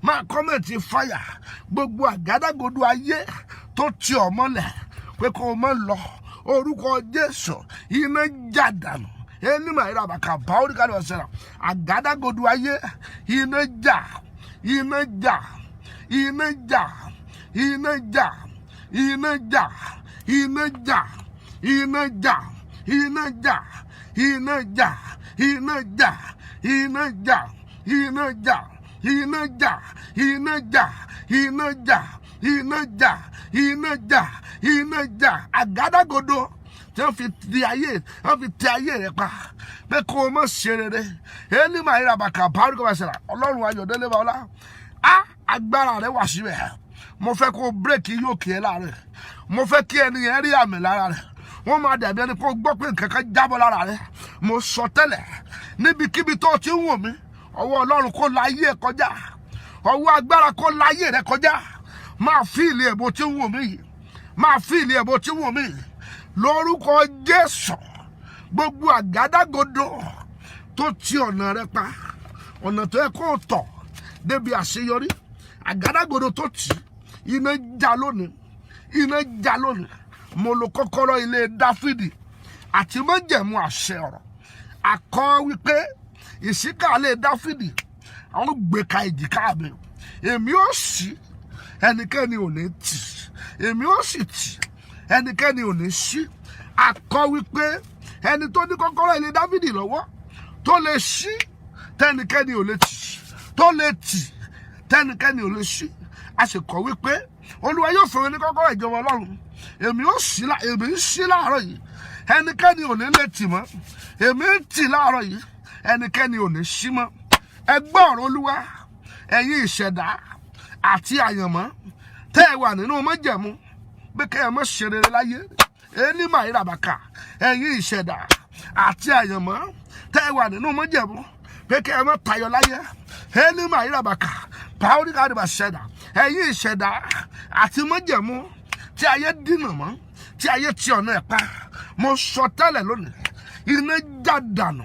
Máa kọ́mẹ̀ntì fáyà. Gbogbo àgádágodo ayé tó ti ọ́ mọ́lẹ̀ pé kó o má lọ orúkọ Jésù. Iná já dànù. Ẹni máa yẹra bàkà bá orí ká lọ sẹ́ra. Àgádágodo ayé. Iná já. Iná já. Iná já. Iná já. Iná já. Iná já. Iná já. Iná já. Iná já. Iná já. Iná já. Iná já. Iná já. Iná já. Iná já. Iná já. Iná já. Iná já. Àgádágodo tí wọ́n fi ti ayé rẹ̀ pa pé kó o má ṣe rere. Ẹni máa yẹra bàkà bá orí ká lọ sẹ́ra. Ọlọ́run Ayọ̀délé Báọlá. Agbára rẹ wà síbẹ̀. Mo fẹ́ kó o bírèkì yóò kí ẹ láàárẹ̀. Mo fẹ́ kí ẹni yẹn rí àmì lára rẹ̀. Wọ́n máa dàbí ẹni kó gbọ́ pé nǹkan kan jábọ́ lára rẹ̀. Mo sọ tẹ́lẹ̀ níbikíbi tó ti ń wò mí. Ọwọ́ Ọlọ́run kó la ayé ẹ kọjá. Ọwọ́ agbára kó la ayé rẹ kọjá. Máa fíìlì ẹ̀ bó ti ń wò mí yìí. Máa fíìlì ẹ̀ bó ti ń wò mí yìí. Lórúkọ Jésù. Gbogbo àgádágodo tó ti ọ̀nà rẹ pa. Ọ̀nà tó yẹ kó o tọ̀ débi àṣeyọrí. Àgádágodo tó tì. Iná já lónìí. Iná já lónìí. Mo lo kọ́kọ́rọ́ ilé Dáfídì àti májẹ̀mú àṣẹ ọ̀rọ̀. Àkọ wípé ìṣíkàlẹ̀ Dáfídì àwọn gbèka èjìká mi. Èmi ó ṣí ẹnikẹ́ni ò ní tì. Èmi ó sì tì ẹnikẹ́ni ò ní ṣí. Àkọ wípé ẹni tó ní kọ́kọ́rọ́ ilé Dáfídì lọ́wọ́ tó lè ṣí tẹnikẹ́ni ò lè tì. Tó lè tì tẹnikẹ́ni ò lè ṣí. A sì kọ wípé Olúwa yóò fún mi ní kọ́kọ́rọ́ ìjọba Ọlọ́run. Èmi ń ṣí láàárọ̀ yìí. Ẹnikẹ́ni ò ní lè tì mọ́. Èmi ń tì láàárọ̀ yìí. Ẹnikẹ́ni ò ní ṣí mọ́. Ẹ gbọ́ ọ̀rọ̀ Olúwa. Ẹ̀yin ìṣẹ̀dá àti àyànmọ́ tẹ́ ẹ wà nínú májẹ̀mú pé kẹ́ ẹ má ṣe rere láyé. Ẹni máa yẹra bàkà. Ẹ̀yin ìṣẹ̀dá àti àyànmọ́ tẹ́ ẹ wà nínú májẹ̀mú pé kẹ́ ẹ má tayọ láyé. Ẹni máa yẹra bàkà. Pàórí ká dìbà ṣẹ̀dá. Ẹ̀yin ìṣẹ̀dá àti májẹ̀mú tí ayé dínà mọ́, tí ayé ti ọ̀nà ẹ̀ pa. Mo sọ tẹ́lẹ̀ lónìí. Iná já dànù.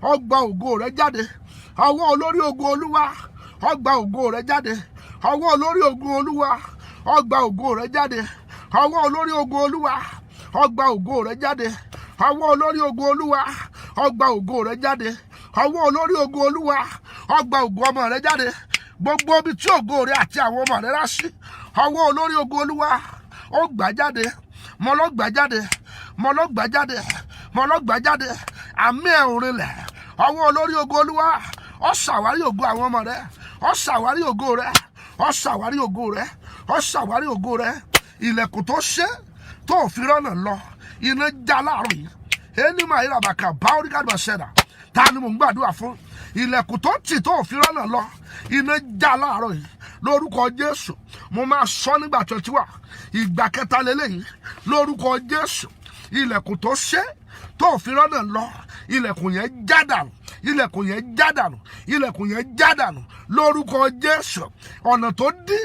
ó gba ògo rẹ jáde. Ọwọ́ olórí ogun Olúwa ó gba ògo rẹ jáde. Ọwọ́ olórí ogun Olúwa ó gba ògo rẹ jáde. Ọwọ́ olórí ogun Olúwa ó gba ògo rẹ jáde. Ọwọ́ olórí ogun Olúwa ó gba ògo rẹ jáde. Ọwọ́ olórí ogun Olúwa ó gba ògo ọmọ rẹ jáde. Gbogbo ibi tí ògo rẹ àti àwọn ọmọ rẹ rá sí, ọwọ́ olórí ogun Olúwa ó gbà jáde. Mo lọ gbà jáde, mo lọ gbà jáde, mo lọ gbà jáde. Àmì ẹ̀ òrìlẹ̀. Ọwọ́ olórí ogun Olúwa ó ṣàwárí ògo àwọn ọmọ rẹ. Ó ṣàwárí ògo rẹ. Ó ṣàwárí ògo rẹ. Ó ṣàwárí ògo rẹ. Ilẹ̀kùn tó ṣe tó fi rọ́nà lọ, iná já láàárọ̀ yìí. Ẹni máa yíra bàkà báwọ́rí kàdùbà ṣẹ̀dá. Ta ni mò ń gbàdúrà fún? Ilẹ̀kùn tó tì tó fi rọ́nà lọ, iná já láàárọ̀ yìí. Lórúkọ Jésù, mo máa sọ nígbà 21 ìgbà kẹta lélẹ́yìí. Lórúkọ Jésù, ilẹ̀kùn tó ṣe tó fi rọ́nà lọ, ilẹ̀kùn yẹn já dànù. Ilẹ̀kùn yẹn já dànù. Ilẹ̀kùn yẹn já dànù. Lórúkọ Jésù, ọ̀nà tó dí,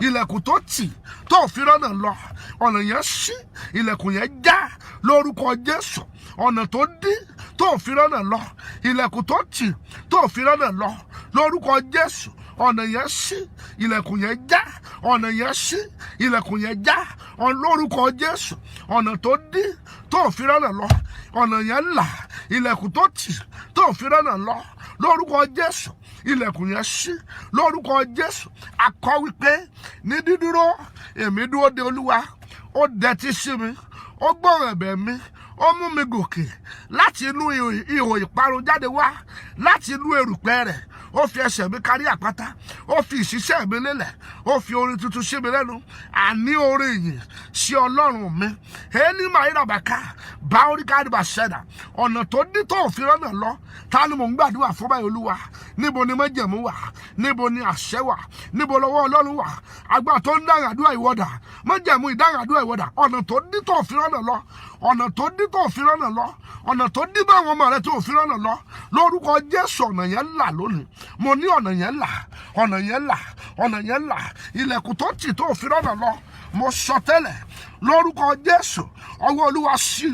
ilẹ̀kùn tó tì tó fi rọ́nà lọ, ọ̀nà yẹn ṣí, ilẹ̀kùn yẹn já. Lórúkọ Jésù, ọ̀nà tó dí tó fi rọ́nà lọ, ilẹ̀kùn tó tì tó fi rọ́nà lọ. Lórúkọ Jésù, ọ̀nà yẹn ṣí, ilẹ̀kùn yẹn já. Ọ̀nà yẹn ṣí, ilẹ̀kùn yẹn já. Lórúkọ Jésù, ọ̀nà tó dí tó fi rọ́nà lọ, ọ̀nà yẹn là. Ilẹ̀kùn tó tì tó fi rọ́nà lọ, lórúkọ Jésù, ilẹ̀kùn yẹn ṣí. Lórúkọ Jésù, a kọ wípé ní dídúró èmi dúró de Olúwa. Ó dẹtí sí mi, ó gbọ́ ẹ̀bẹ̀ mi, ó mú mi gòkè láti inú ihò ìparun jáde wá, láti inú erùpẹ̀ rẹ̀. Ó fi ẹsẹ̀ mi kárí àpáta, ó fi ìṣiṣẹ́ mi lélẹ̀, ó fi orin tuntun sí mi lẹ́nu. Àní orin ìyìn sí Ọlọ́run mi. Ẹni máa yíra bàkà báwọ́rí kàdùbà ṣẹ̀dá. Ọ̀nà tó dí tó fi rọ́nà lọ, ta ni mò ń gbàdúrà fún báyìí Olúwa? Níbo ni májẹ̀mú wà? Níbo ni àṣẹ wà? Níbo lọ́wọ́ Ọlọ́run wà? Agbára tó ń dáhùn àdúrà ìwọ́dà, májẹ̀mú ìdáhùn àdúrà ìwọ́dà. Ọ̀nà tó dí tó fi rọ́nà lọ, ọ̀nà tó dí tó fi rọ́nà lọ, ọ̀nà tó dí bá àwọn ọmọ rẹ tó fi rọ́nà lọ. Lórúkọ Jésù, ọ̀nà yẹn là lónìí. Mo ní ọ̀nà yẹn là, ọ̀nà yẹn là, ọ̀nà yẹn là. Ilẹ̀kùn tó tì tó fi rọ́nà lọ, mo sọ tẹ́lẹ̀ lórúkọ Jésù, ọwọ́ Olúwa ṣí,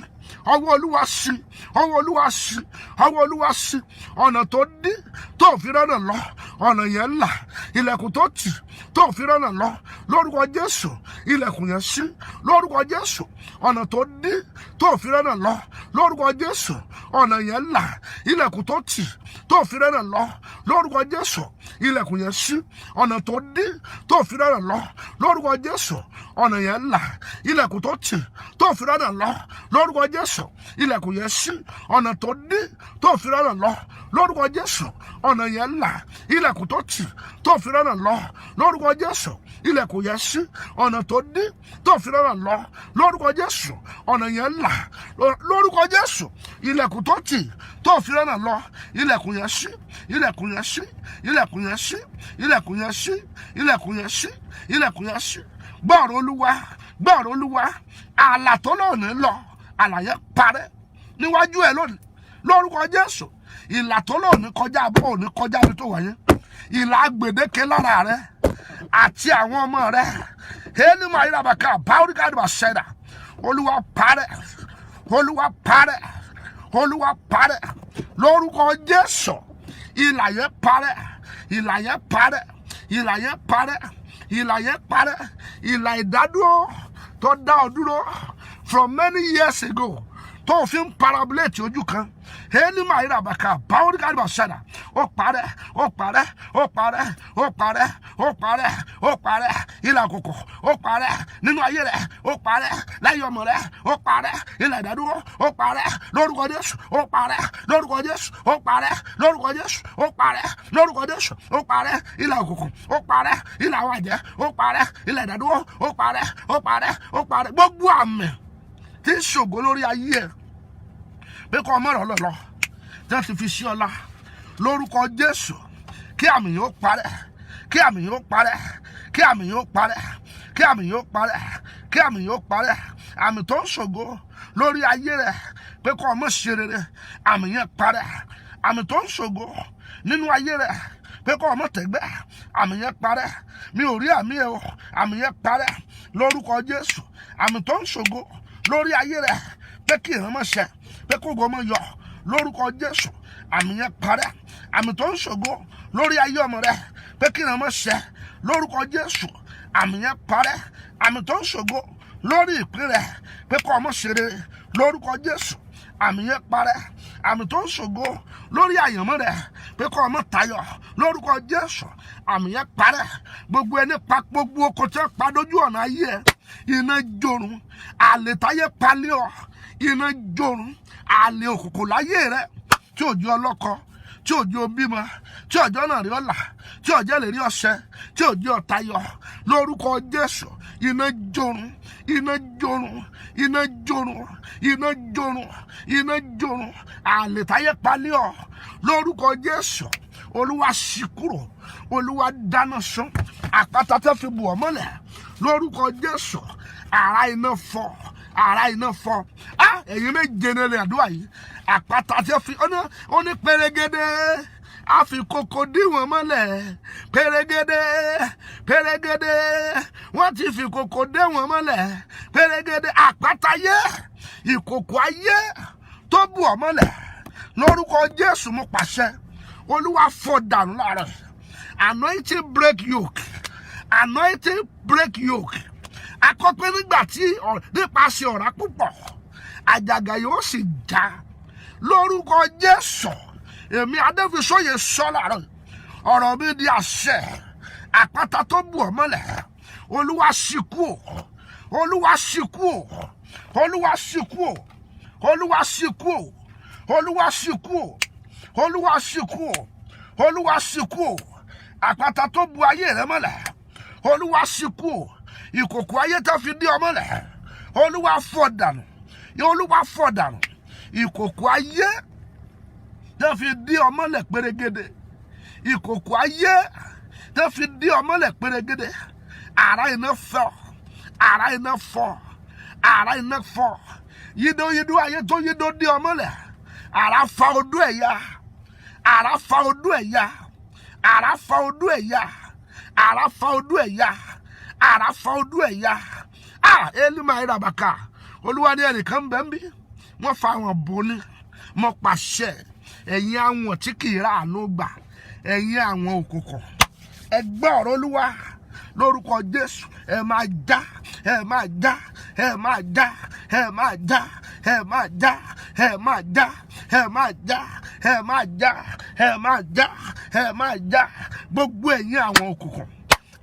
ọwọ́ Olúwa ṣí, ọwọ́ Olúwa ṣí, ọwọ́ Olúwa ṣí. Ọ̀nà tó dí tó fi rọ́nà lọ, ọ̀nà yẹn là. Ilẹ̀kùn tó tì tó fi rọ́nà lọ, lórúkọ Jésù, ilẹ̀kùn yẹn ṣí. Lórúkọ Jésù, ọ̀nà tó dí tó fi rọ́nà lọ, lórúkọ Jésù, ọ̀nà yẹn là. Ilẹ̀kùn tó tì tó fi rọ́nà lọ, lórúkọ Jésù, ilẹ̀kùn yẹn ṣí. Ọ̀nà tó dí tó fi rọ́nà lọ, lórúkọ Jésù, ọ̀nà yẹn là. Ilẹ̀kùn tó tì tó fi rọ́nà lọ, lórúkọ Jésù, ilẹ̀kùn yẹn ṣí. Ọ̀nà tó dí tó fi rọ́nà lọ, lórúkọ Jésù, ọ̀nà yẹn là. Ilẹ̀kùn tó tì tó fi rọ́nà lọ, lórúkọ Jésù, ilẹ̀kùn yẹn ṣí. Ọ̀nà tó dí tó fi rọ́nà lọ, lórúkọ Jésù, ọ̀nà yẹn là. Lórúkọ Jésù, ilẹ̀kùn tó tì tó fi rọ́nà lọ, ilẹ̀kùn yẹn ṣí. Ilẹ̀kùn yẹn ṣí. Ilẹ̀kùn yẹn ṣí. Ilẹ̀kùn yẹn ṣí. Ilẹ̀kùn yẹn ṣí. Ilẹ̀kùn yẹn ṣí. Gbọ́rọ̀ Olúwa, gbọ́rọ̀ Olúwa. Ààlà tó lónìí lọ, ààlà yẹn parẹ́ níwájú ẹ lónìí. Lórúkọ Jésù, ìlà tó lónìí kọjá bó òní kọjá bí tó wáyé. Ìlà gbèdéke lára rẹ àti àwọn ọmọ rẹ. Ẹni máa yíra bàkà báwọ́rí kàdùbà ṣẹ̀dá. Olúwa parẹ́, Olúwa parẹ́, Olúwa parẹ́. Lórúkọ Jésù, ìlà yẹn parẹ́, ìlà yẹn parẹ́, ìlà yẹn parẹ́, ìlà yẹn parẹ́. Ìlà ìdádúró tó dá ọ dúró from many years ago tó fi ń parabuléètì ojú kan. Ẹni máa yíra bàkà báwọ́rí kàdùbà ṣẹ̀dá. Ó parẹ́, ó parẹ́, ó parẹ́, ó parẹ́, ó parẹ́, ó parẹ́. Ìlà àkókò ó parẹ́ nínú ayé rẹ̀, ó parẹ́ lẹ́yìn ọmọ rẹ̀, ó parẹ́. Ìlà ìdádúró ó parẹ́ lórúkọ Jésù, ó parẹ́ lórúkọ Jésù, ó parẹ́ lórúkọ Jésù, ó parẹ́ lórúkọ Jésù, ó parẹ́. Ìlà àkókò ó parẹ́, ìlà àwọn àjẹ́ ó parẹ́, ìlà ìdádúró ó parẹ́, ó parẹ́, ó parẹ́. Gbogbo àmì tí ń ṣògo lórí ayé ẹ̀ pé kọ́ ọmọ rẹ̀ lọ́lọ́ tí wọ́n ti fi sí ọlá, lórúkọ Jésù, kí àmì yóò parẹ́, kí àmì yóò parẹ́, kí àmì yóò parẹ́, kí àmì yóò parẹ́, kí àmì yóò parẹ́. Àmì tó ń ṣògo lórí ayé rẹ̀ pé kọ́ ọmọ ṣe rere, àmì yẹn parẹ́. Àmì tó ń ṣògo nínú ayé rẹ̀ pé kọ́ ọmọ tẹ̀gbẹ́, àmì yẹn parẹ́. Mi ò rí àmì ẹ̀ o, àmì yẹn parẹ́ lórúkọ Jésù. Àmì tó ń ṣògo lórí ayé rẹ̀ pé kí ìran mọ̀ ṣẹ, pé kó gbọ́ mọ̀ yọ, lórúkọ Jésù àmì yẹn parẹ́. Àmì tó ń ṣògo lórí ayé ọmọ rẹ pé kí ni ọmọ ṣẹ lórúkọ Jésù àmì yẹn parẹ́. Àmì tó ń ṣògo lórí ìpín rẹ pé kó ọmọ ṣe rere lórúkọ Jésù àmì yẹn parẹ́. Àmì tó ń ṣògo lórí àyànmọ́ rẹ pé kó ọmọ tayọ lórúkọ Jésù àmì yẹn parẹ́. Gbogbo ẹni pa gbogbo oko tí wọ́n pa dójú ọ̀nà ayé ẹ iná jorun. Àlè táyé palẹ̀ ọ iná jorun. Àlè òkùnkùn láyé rẹ tí ò jẹ́ ọlọ́kọ, tí ò jẹ́ bímọ, tí ọjọ́ náà rí ọ̀la, tí ọjọ́ lè rí ọ̀sẹ̀, tí ò jẹ́ ọ̀tayọ lórúkọ Jésù iná jorun, iná jorun, iná jorun, iná jorun, iná jorun. Àlè táyé palẹ̀ ọ lórúkọ Jésù Olúwa ṣí kúrò, Olúwa dáná sun. Àpáta tó fi bù ọ́ mọ́lẹ̀ lórúkọ Jésù àrá iná fọ́, àrá iná fọ́. Ẹ̀yin méje ní àdúrà yìí. Àpáta tí ó fi ó ní pérégedé a fi kókó dí wọn mọ́lẹ̀. Pérégedé pérégedé wọ́n ti fi kókó dé wọn mọ́lẹ̀. Pérégedé àpáta yé ìkòkò ayé tó bù ọ́ mọ́lẹ̀ lórúkọ Jésù mo pàṣẹ Olúwa fọ́ dànù láàárọ̀. Anointing break yoke, anointing break yoke. Akọ́pẹ́ nígbà tí nípasẹ̀ ọ̀rá púpọ̀ àjàgà yóò sì já lórúkọ Jésù. Èmi Adéfisóyè sọ láàárọ̀ ọ̀rọ̀ mi di àṣẹ. Àpáta tó bù ọ́ mọ́lẹ̀ Olúwa ṣí kúrò, Olúwa ṣí kúrò, Olúwa ṣí kúrò, Olúwa ṣí kúrò, Olúwa ṣí kúrò, Olúwa ṣí kúrò, Olúwa ṣí kúrò. Àpáta tó bù ayé rẹ mọ́lẹ̀ Olúwa ṣí kúrò. Ìkòkò ayé tó fi dí ọ mọ́lẹ̀ Olúwa fọ́ dànù, Olúwa fọ́ dànù. Ìkòkò ayé tó fi dí ọ mọ́lẹ̀ pérégedé, ìkòkò ayé tó fi dí ọ mọ́lẹ̀ pérégedé. Àrá iná fọ́, àrá iná fọ́, àrá iná fọ́. Yídó yídó ayé tó yídó dí ọ mọ́lẹ̀ àrá fa odó ẹ̀yà, àrá fa odó ẹ̀yà, àrá fa odó ẹ̀yà, àrá fa odó ẹ̀yà, àrá fa odó ẹ̀yà. Elima irabaka Olúwa ní ẹnìkan bẹ́ẹ̀ bí wọ́n fa àwọn bòóní. Mo pàṣẹ ẹ̀yin àwọn tí kì í ra àánú gbà, ẹ̀yin àwọn òkùnkùn ẹ gbọ́ ọ̀rọ̀ Olúwa lórúkọ Jésù. Ẹ máa já, ẹ máa já, ẹ máa já, ẹ máa já, ẹ máa já, ẹ máa já, ẹ máa já, ẹ máa já, ẹ máa já, ẹ máa já. Gbogbo ẹ̀yin àwọn òkùnkùn,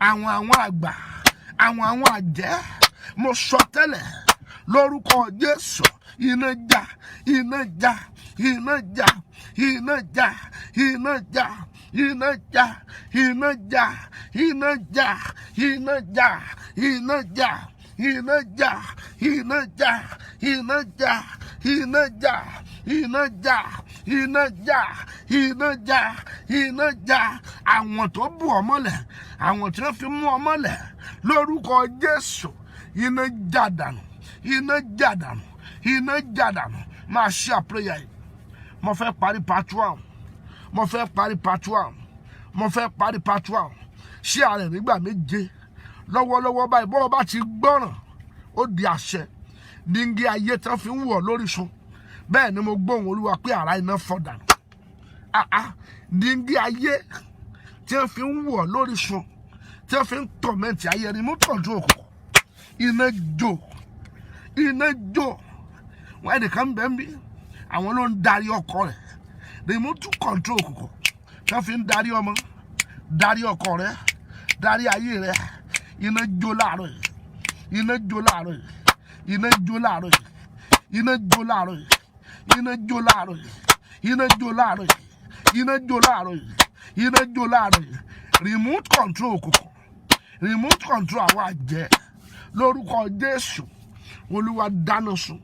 àwọn àgbà, àwọn àjẹ́, mo sọ tẹ́lẹ̀ lórúkọ Jésù iná já, iná já, iná já, iná já, iná já, iná já, iná já, iná já, iná já, iná já, iná já, iná já, iná já, iná já, iná já, iná já, iná já, iná já. Àwọn tó bù ọ́ mọ́lẹ̀, àwọn tí wọ́n fi mú ọ mọ́lẹ̀ lórúkọ Jésù iná já dànù, iná já dànù, iná já dànù. Máa ṣe àpéyà yìí. Mo fẹ́ parí part 1, mo fẹ́ parí part 1, mo fẹ́ parí part 1. Ṣé ààrẹ nígbà méje lọ́wọ́lọ́wọ́ báyìí bọ́ọ̀ bá ti gbọ́ràn ó di àṣẹ. Díngí ayé tí wọ́n fi ń wọ̀ lórí sun bẹ́ẹ̀ ni mo gbóhùn Olúwa pé àrá iná fọ́ dànù. Díngí ayé tí wọ́n fi ń wọ̀ lórí sun, tí wọ́n fi ń tọ̀mẹ́ǹtì ayé ni mo tọ̀jú òkùnkùn. Iná jó, iná jó. Wọ́n ẹnìkan bẹ́ẹ̀ bí àwọn ló ń darí ọkọ rẹ̀. Remote control òkùnkùn tí wọ́n fi ń darí ọmọ, darí ọkọ rẹ̀, darí ayé rẹ̀. Iná jó láàárọ̀ yìí, iná jó láàárọ̀ yìí, iná jó láàárọ̀ yìí, iná jó láàárọ̀ yìí, iná jó láàárọ̀ yìí, iná jó láàárọ̀ yìí, iná jó láàárọ̀ yìí, iná jó láàárọ̀ yìí. Remote control òkùnkùn, remote control àwọn àjẹ́ lórúkọ Jésù. Olúwa dáná sun,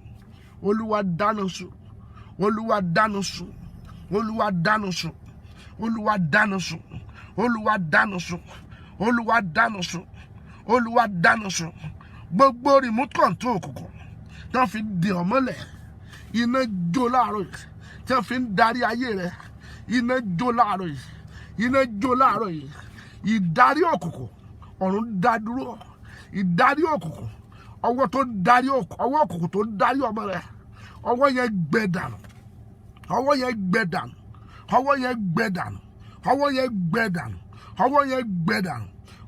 Olúwa dáná sun, Olúwa dáná sun, Olúwa dáná sun, Olúwa dáná sun, Olúwa dáná sun, Olúwa dáná sun, Olúwa dáná sun. Gbogbo remote control òkùnkùn tí wọ́n fi dè ọ́ mọ́lẹ̀ iná jó láàárọ̀ yìí, tí wọ́n fi ń darí ayé rẹ̀ iná jó láàárọ̀ yìí, iná jó láàárọ̀ yìí. Ìdarí òkùnkùn ọ̀run dá dúró. Ìdarí òkùnkùn, ọwọ́ tó darí ọwọ́ òkùnkùn tó darí ọmọ rẹ̀, ọwọ́ yẹn gbẹ dànù, ọwọ́ yẹn gbẹ dànù, ọwọ́ yẹn gbẹ dànù, ọwọ́ yẹn gbẹ dànù, ọwọ́ yẹn gbẹ dànù,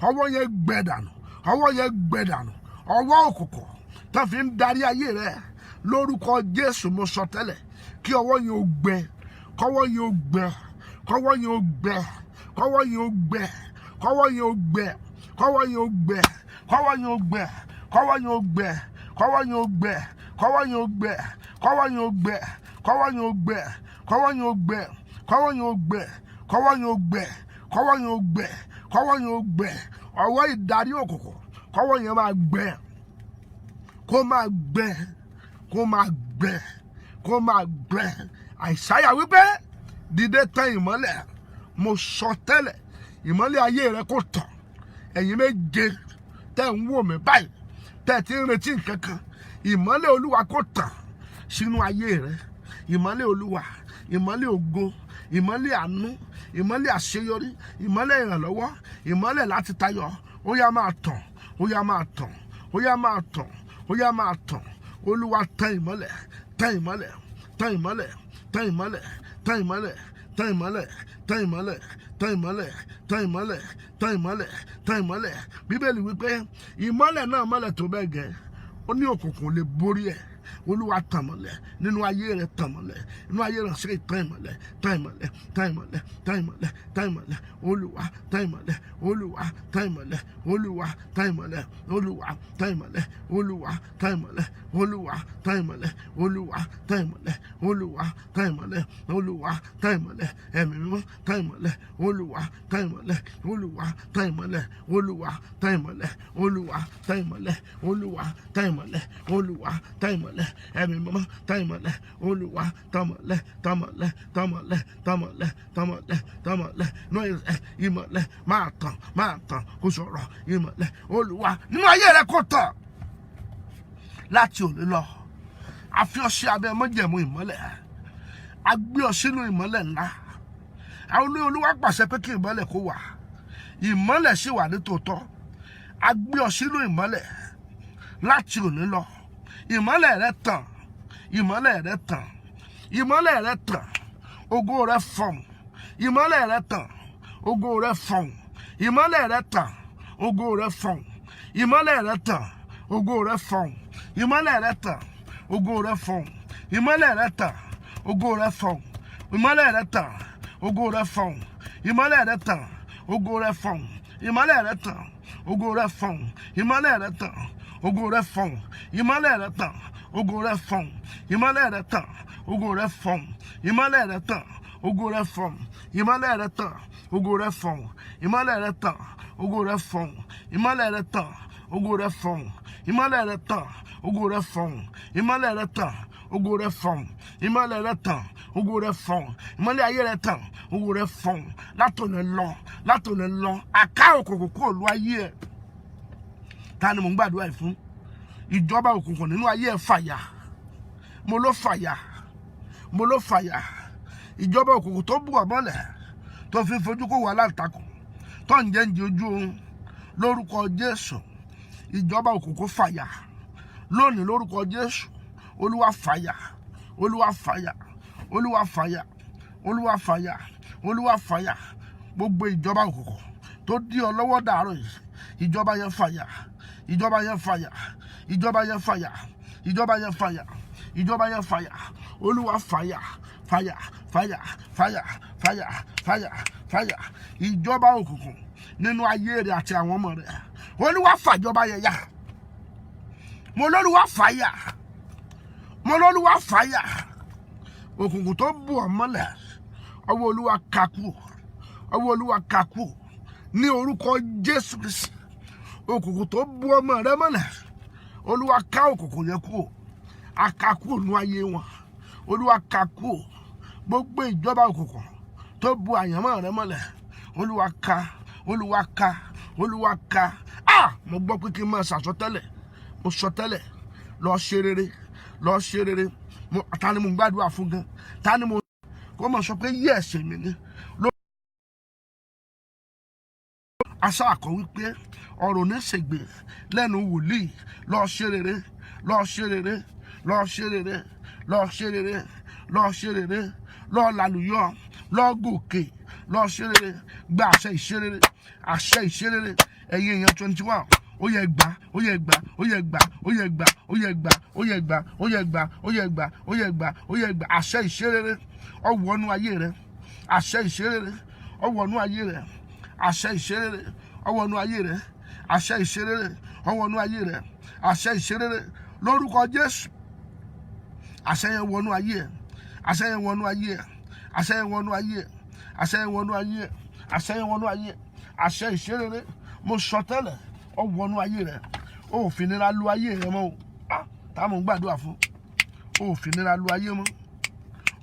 ọwọ́ yẹn gbẹ dànù, ọwọ́ yẹn gbẹ dànù. Ọwọ́ òkùnkùn tó fi ń darí ayé rẹ lórúkọ Jésù mo sọ tẹ́lẹ̀ kí ọwọ́ yẹn ó gbẹ, kọ́wọ́ yẹn ó gbẹ, kọ́wọ́ yẹn ó gbẹ, kọ́wọ́ yẹn ó gbẹ, kọ́wọ́ yẹn ó gbẹ, kọ́wọ́ yẹn ó gbẹ, kọ́wọ́ yẹn ó gbẹ, kọ́wọ́ yẹn ó gbẹ, kọ́wọ́ yẹn ó gbẹ, kọ́wọ́ yẹn ó gbẹ, kọ́wọ́ yẹn ó gbẹ, kọ́wọ́ yẹn ó gbẹ, kọ́wọ́ yẹn ó gbẹ, kọ́wọ́ yẹn ó gbẹ, kọ́wọ́ yẹn ó gbẹ, kọ́wọ́ yẹn ó gbẹ, kọ́wọ́ yẹn ó gbẹ. Ọwọ́ ìdarí òkùnkùn kọ́wọ́ yẹn máa gbẹ, kó máa gbẹ, kó máa gbẹ, kó máa gbẹ. Àìsáyà wípé dìde tàn ìmọ́lẹ̀, mo sọ tẹ́lẹ̀ ìmọ́lẹ̀ ayé rẹ kó tàn. Ẹ̀yin méje tẹ́ ń wò mí báyìí tẹ́ ti ń retí nǹkan kan, ìmọ́lẹ̀ Olúwa kó tàn sínú ayé rẹ. Ìmọ́lẹ̀ Olúwa, ìmọ́lẹ̀ ògo, ìmọ́lẹ̀ àánú, ìmọ́lẹ̀ àṣeyọrí, ìmọ́lẹ̀ ìrànlọ́wọ́, ìmọ́lẹ̀ láti tayọ. Ó yá máa tàn, ó yá máa tàn, ó yá máa tàn, ó yá máa tàn. Olúwa tàn ìmọ́lẹ̀, tàn ìmọ́lẹ̀, tàn ìmọ́lẹ̀, tàn ìmọ́lẹ̀, tàn ìmọ́lẹ̀, tàn ìmọ́lẹ̀, tàn ìmọ́lẹ̀, tàn ìmọ́lẹ̀, tàn ìmọ́lẹ̀, tàn ìmọ́lẹ̀, tàn ìmọ́lẹ̀. Bíbélì wípé ìmọ́lẹ̀ náà mọ́lẹ̀ tó bẹ́ẹ̀ gẹ́, ó ní òkùnkùn lè borí ẹ̀. Olúwa tàn mọ́lẹ̀ nínú ayé rẹ, tàn mọ́lẹ̀ nínú ayé rẹ, ṣe tàn ìmọ́lẹ̀, tàn ìmọ́lẹ̀, tàn ìmọ́lẹ̀, tàn ìmọ́lẹ̀, tàn ìmọ́lẹ̀. Olúwa tàn ìmọ́lẹ̀, Olúwa tàn ìmọ́lẹ̀, Olúwa tàn ìmọ́lẹ̀, Olúwa tàn ìmọ́lẹ̀, Olúwa tàn ìmọ́lẹ̀, Olúwa tàn ìmọ́lẹ̀, Olúwa tàn ìmọ́lẹ̀, Olúwa tàn ìmọ́lẹ̀, Olúwa tàn ìmọ́lẹ̀. Ẹ̀mí mímọ́ tàn ìmọ́lẹ̀, Olúwa tàn ìmọ́lẹ̀, Olúwa tàn ìmọ́lẹ̀, Olúwa tàn ìmọ́lẹ̀, Olúwa tàn ìmọ́lẹ̀, Olúwa tàn ìmọ́lẹ̀, Olúwa tàn ìmọ́lẹ̀. Ẹ̀mí mímọ́ tàn ìmọ́lẹ̀, Olúwa tàn ìmọ́lẹ̀, tàn ìmọ́lẹ̀, tàn ìmọ́lẹ̀, tàn ìmọ́lẹ̀, tàn ìmọ́lẹ̀, tàn ìmọ́lẹ̀. Nínú ìmọ́lẹ̀ máa tàn kó sọ̀rọ̀ ìmọ́lẹ̀ Olúwa nínú ayé rẹ kó tàn. Láti òní lọ a fi ọ sí abẹ́ májẹ̀mú ìmọ́lẹ̀, a gbé ọ sínú ìmọ́lẹ̀ ńlá. Àwọn Olúwa pàṣẹ pé kí ìmọ́lẹ̀ kó wà, ìmọ́lẹ̀ sì wà ní tòótọ́. A gbé ọ sínú ìmọ́lẹ̀ láti òní lọ. Ìmọ́lẹ̀ rẹ tàn, ìmọ́lẹ̀ rẹ tàn, ìmọ́lẹ̀ rẹ tàn, ògo rẹ fọ̀hún. Ìmọ́lẹ̀ rẹ tàn, ògo rẹ fọ̀hún. Ìmọ́lẹ̀ rẹ tàn, ògo rẹ fọ̀hún. Ìmọ́lẹ̀ rẹ tàn, ògo rẹ fọ̀hún. Ìmọ́lẹ̀ rẹ tàn, ògo rẹ fọ̀hún. Ìmọ́lẹ̀ rẹ tàn, ògo rẹ fọ̀hún. Ìmọ́lẹ̀ rẹ tàn, ògo rẹ fọ̀hún. Ìmọ́lẹ̀ rẹ tàn, ògo rẹ fọ̀hún. Ìmọ́lẹ̀ rẹ tàn, ògo rẹ fọ̀hún. Ìmọ́lẹ̀ rẹ tàn, ògo rẹ fọ̀hún. Ìmọ́lẹ̀ rẹ tàn, ògo rẹ fọ̀hún. Ìmọ́lẹ̀ rẹ tàn, ògo rẹ fọ̀hún. Ìmọ́lẹ̀ rẹ tàn, ògo rẹ fọ̀hún. Ìmọ́lẹ̀ rẹ tàn, ògo rẹ fọ̀hún. Ìmọ́lẹ̀ rẹ tàn, ògo rẹ fọ̀hún. Ìmọ́lẹ̀ rẹ tàn, ògo rẹ fọ̀hún. Ìmọ́lẹ̀ rẹ tàn, ògo rẹ fọ̀hún. Ìmọ́lẹ̀ rẹ tàn, ògo rẹ fọ̀hún. Ìmọ́lẹ̀ rẹ tàn, ògo rẹ fọ̀hún. Ìmọ́lẹ̀ ayé rẹ tàn, ògo rẹ fọ̀hún. Látòní lọ, látòní lọ, àká òkùnkùn kúrò lu ayé ẹ. Ta ni mò ń gbàdúrà yìí fún? Ìjọba òkùnkùn nínú ayé ẹ fàyà. Mo ló fàyà, mo ló fàyà. Ìjọba òkùnkùn tó bù ọ́ mọ́lẹ̀, tó fi fojú kó wà láǹtakùn, tó ń jẹ́ ń di ojú oorun lórúkọ Jésù. Ìjọba òkùnkùn fàyà lónìí lórúkọ Jésù. Olúwa fàyà, Olúwa fàyà, Olúwa fàyà, Olúwa fàyà, Olúwa fàyà. Gbogbo ìjọba òkùnkùn tó dí ọ lọ́wọ́ dàárọ̀ yìí, ìjọba yẹn fàyà, ìjọba yẹn fàyà, ìjọba yẹn fàyà, ìjọba yẹn fàyà, ìjọba yẹn fàyà. Olúwa fàyà, fàyà, fàyà, fàyà, fàyà, fàyà, fàyà. Ìjọba òkùnkùn nínú ayé rẹ àti àwọn ọmọ rẹ, Olúwa fàjọba yẹn yà. Mo lọ́lúwa fàyà, mo lọ́lúwa fàyà. Òkùnkùn tó bù ọ́ mọ́lẹ̀, ọwọ́ Olúwa ká kúrò, ọwọ́ Olúwa ká kúrò ní orúkọ Jésù Kristi. Òkùnkùn tó bù ọmọ rẹ mọ́lẹ̀, Olúwa ká òkùnkùn yẹn kúrò. A ká kúrò nínú ayé wọn, Olúwa ká kúrò. Gbogbo ìjọba òkùnkùn tó bù àyànmọ́ rẹ mọ́lẹ̀, Olúwa ká, Olúwa ká, Olúwa ká. Mo gbọ́ pé kí n máa ṣàsọtẹ́lẹ̀, mo sọ tẹ́lẹ̀, lọ ṣe rere, lọ ṣe rere. Ta ni mo ń gbàdúrà fún gan? Ta ni mo kó mọ̀ sọ pé yí ẹ̀ṣẹ̀ mi ni? Aṣá àkọ́ wípé ọ̀rọ̀ ní ṣègbè lẹ́nu wòlíì. Lọ ṣe rere, lọ ṣe rere, lọ ṣe rere, lọ ṣe rere, lọ ṣe rere, lọ lálùyọ, lọ gòkè, lọ ṣe rere, gba àṣẹ ìṣerere, àṣẹ ìṣerere. Ẹ̀yin èèyàn 21, ó yẹ gbà, ó yẹ gbà, ó yẹ gbà, ó yẹ gbà, ó yẹ gbà, ó yẹ gbà, ó yẹ gbà, ó yẹ gbà, ó yẹ gbà, ó yẹ gbà. Àṣẹ ìṣerere ọwọ́nú ayé rẹ, àṣẹ ìṣerere ọwọ́nú ayé rẹ, àṣẹ ìṣerere ọwọ́nú ayé rẹ, àṣẹ ìṣerere ọwọ́nú ayé rẹ, àṣẹ ìṣerere lórúkọ Jésù. Àṣẹ yẹn wọnú ayé ẹ, àṣẹ yẹn wọnú ayé ẹ, àṣẹ yẹn wọnú ayé ẹ, àṣẹ yẹn wọnú ayé ẹ, àṣẹ yẹn wọnú ayé ẹ. Àṣẹ ìṣerere mo sọ tẹ́lẹ̀ ọwọ́nú ayé rẹ. Ó fi nira lu ayé rẹ mọ́ o. Tá mo ń gbàdúrà fún. Ó fi nira lu ayé mọ́.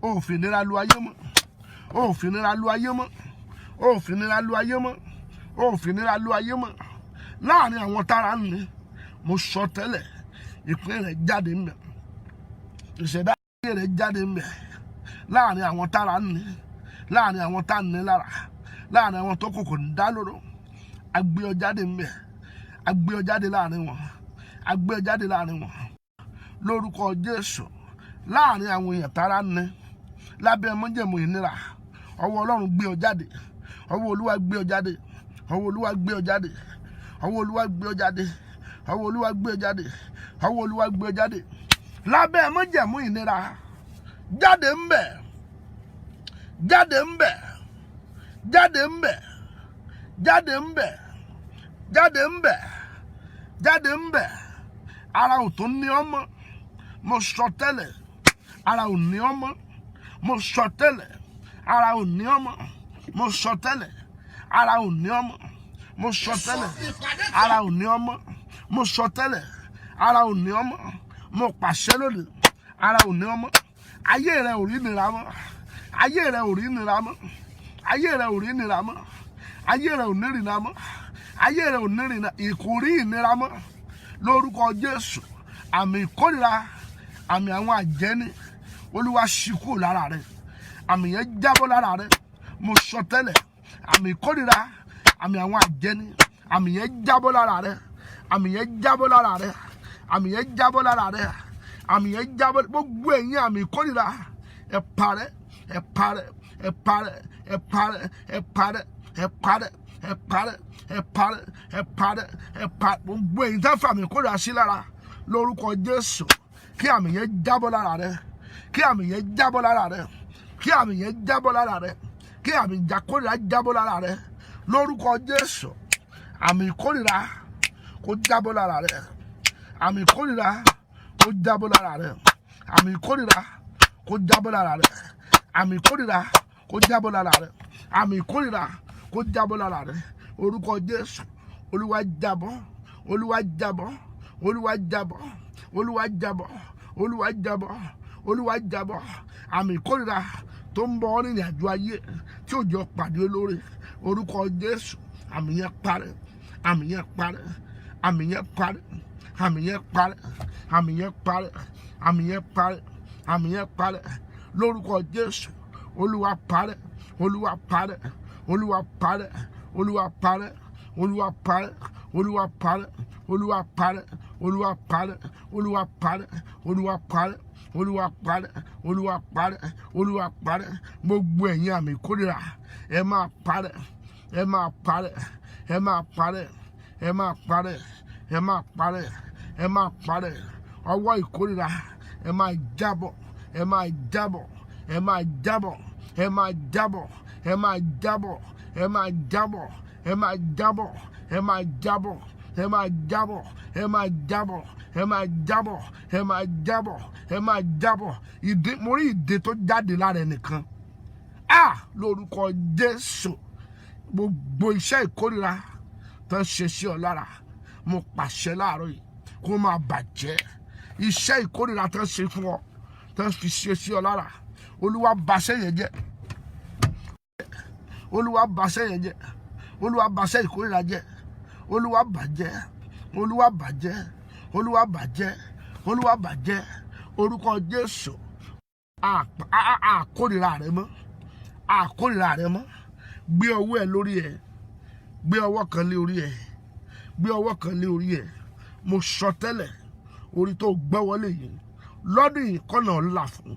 Ó fi nira lu ayé mọ́. Ó fi nira lu ayé mọ́. Ó fi nira lu ayé mọ́. Ó fi nira lu ayé mọ́. Láàrin àwọn tára ń ní, mo sọ tẹ́lẹ̀ ìpín rẹ̀ jáde ńbẹ̀. Ìṣẹ̀dá ayé rẹ̀ jáde ńbẹ̀. Láàrin àwọn tára ń ní, láàrin àwọn tá ń ní lára, láàrin àwọn tó kòkò ń dá lóró, agbé ọ jáde ńbẹ̀, agbé ọ jáde láàrin wọn, agbé ọ jáde láàrin wọn lórúkọ Jésù. Láàrin àwọn èèyàn tára ń ní, lábẹ́ májẹ̀mú ìnira, ọwọ́ Ọlọ́run gbé ọ jáde, ọwọ́ Olúwa gbé ọ jáde, ọwọ́ Olúwa gbé ọ jáde, ọwọ́ Olúwa gbé ọ jáde, ọwọ́ Olúwa gbé ọ jáde, ọwọ́ Olúwa gbé ọ jáde. Lábẹ́ májẹ̀mú ìnira, jáde ńbẹ̀, jáde ńbẹ̀, jáde ńbẹ̀, jáde ńbẹ̀, jáde ńbẹ̀, jáde ńbẹ̀. Ara ò tó ní ọmọ, mo sọ tẹ́lẹ̀, ara ò ní ọmọ, mo sọ tẹ́lẹ̀, ara ò ní ọmọ, mo sọ tẹ́lẹ̀, ara ò ní ọmọ, mo sọ tẹ́lẹ̀, ara ò ní ọmọ, mo sọ tẹ́lẹ̀, ara ò ní ọmọ, mo pàṣẹ lónìí, ara ò ní ọmọ. Ayé rẹ ò rí nira mọ́, ayé rẹ ò rí nira mọ́, ayé rẹ ò rí nira mọ́, ayé rẹ ò ní rìnà mọ́, ayé rẹ ò ní rìnà, ìkórí ìnira mọ́ lórúkọ Jésù. Àmì ìkórìíra, àmì àwọn àjẹ́ni, Olúwa ṣí kúrò lára rẹ, àmì yẹn jábọ́ lára rẹ. Mo sọ tẹ́lẹ̀, àmì ìkórìíra, àmì àwọn àjẹ́ni, àmì yẹn jábọ́ lára rẹ, àmì yẹn jábọ́ lára rẹ, àmì yẹn jábọ́ lára rẹ, àmì yẹn jábọ́. Gbogbo ẹ̀yin àmì ìkórìíra, ẹ parẹ́, ẹ parẹ́, ẹ parẹ́, ẹ parẹ́, ẹ parẹ́, ẹ parẹ́, ẹ parẹ́, ẹ parẹ́, ẹ parẹ́, ẹ parẹ́. Gbogbo ẹ̀yin tá fà àmì ìkórìíra sí lára lórúkọ Jésù, kí àmì yẹn jábọ́ lára rẹ, kí àmì yẹn jábọ́ lára rẹ, kí àmì yẹn jábọ́ lára rẹ, kí àmì ìkórìíra jábọ́ lára rẹ lórúkọ Jésù. Àmì ìkórìíra kó jábọ́ lára rẹ, àmì ìkórìíra kó jábọ́ lára rẹ, àmì ìkórìíra kó jábọ́ lára rẹ, àmì ìkórìíra kó jábọ́ lára rẹ, àmì ìkórìíra kó jábọ́ lára rẹ. Orúkọ Jésù. Olúwa jábọ́, Olúwa jábọ́, Olúwa jábọ́, Olúwa jábọ́, Olúwa jábọ́, Olúwa jábọ́. Àmì ìkórìíra tó ń bọ̀ nínú àjò ayé tí ò jọ pàdé olóore, orúkọ Jésù. Àmì yẹn parẹ́, àmì yẹn parẹ́, àmì yẹn parẹ́, àmì yẹn parẹ́, àmì yẹn parẹ́, àmì yẹn parẹ́, àmì yẹn parẹ́ lórúkọ Jésù. Olúwa parẹ́, Olúwa parẹ́, Olúwa parẹ́, Olúwa parẹ́, Olúwa parẹ́, Olúwa parẹ́, Olúwa parẹ́, Olúwa parẹ́, Olúwa parẹ́, Olúwa parẹ́, Olúwa parẹ́, Olúwa parẹ́, Olúwa parẹ́. Gbogbo ẹ̀yin àmì ìkórìíra, ẹ máa parẹ́, ẹ máa parẹ́, ẹ máa parẹ́, ẹ máa parẹ́, ẹ máa parẹ́, ẹ máa parẹ́. Ọwọ́ ìkórìíra, ẹ máa jábọ́, ẹ máa jábọ́, ẹ máa jábọ́, ẹ máa jábọ́, ẹ máa jábọ́, ẹ máa jábọ́, ẹ máa jábọ́, ẹ máa jábọ́, ẹ máa jábọ́, ẹ máa jábọ́, ẹ máa jábọ́, ẹ máa jábọ́, ẹ máa jábọ́. Ìdè, mo rí ìdè tó jáde lára ẹnìkan. Lórúkọ Jésù. Gbogbo iṣẹ́ ìkórìíra tó ń ṣe sí ọ lára, mo pàṣẹ láàárọ̀ yìí kó máa bàjẹ́. Iṣẹ́ ìkórìíra tó ń ṣe fún ọ, tó ń fi ṣe sí ọ lára, Olúwa bàṣẹ́ yẹn jẹ́, Olúwa bàṣẹ́ yẹn jẹ́, Olúwa bàṣẹ́ ìkórìíra jẹ́, Olúwa bàjẹ́, Olúwa bàjẹ́, Olúwa bàjẹ́, Olúwa bàjẹ́. Orúkọ Jésù. Àkórìíra rẹ mọ́, àkórìíra rẹ mọ́. Gbé ọwọ́ ẹ lórí ẹ, gbé ọwọ́ kan lé orí ẹ, gbé ọwọ́ kan lé orí ẹ. Mo sọ tẹ́lẹ̀, orí tó gbẹ́ wọlé yìí lọ́dún yìí kọ́nà ńlá fún,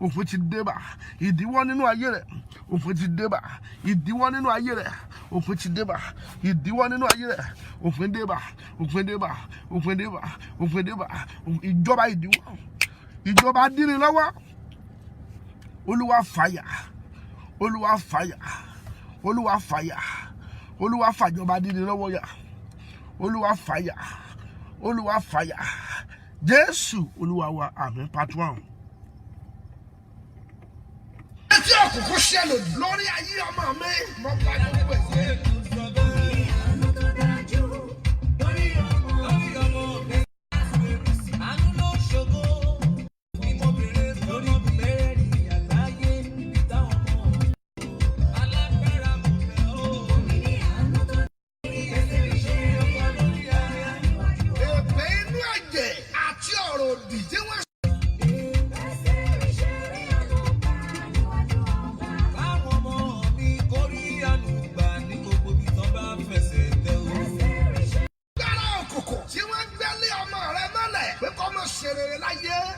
òpin ti dé bá ìdíwọ́ nínú ayé rẹ̀, òpin ti dé bá ìdíwọ́ nínú ayé rẹ̀, òpin ti dé bá ìdíwọ́ nínú ayé rẹ̀, òpin dé bá òpin dé bá òpin dé bá òpin dé bá ìjọba ìdíwọ́, ìjọba dínì lọ́wọ́, Olúwa fàyà, Olúwa fàyà, Olúwa fàyà, Olúwa fàjọba dínì lọ́wọ́ yà, Olúwa fàyà, Olúwa fàyà, Jésù Olúwa wa, àmín. Part 1. Etí òkùnkùn ṣẹlẹ̀ lórí ayé ọmọ mi, mo bá gbogbo ẹ̀jẹ̀.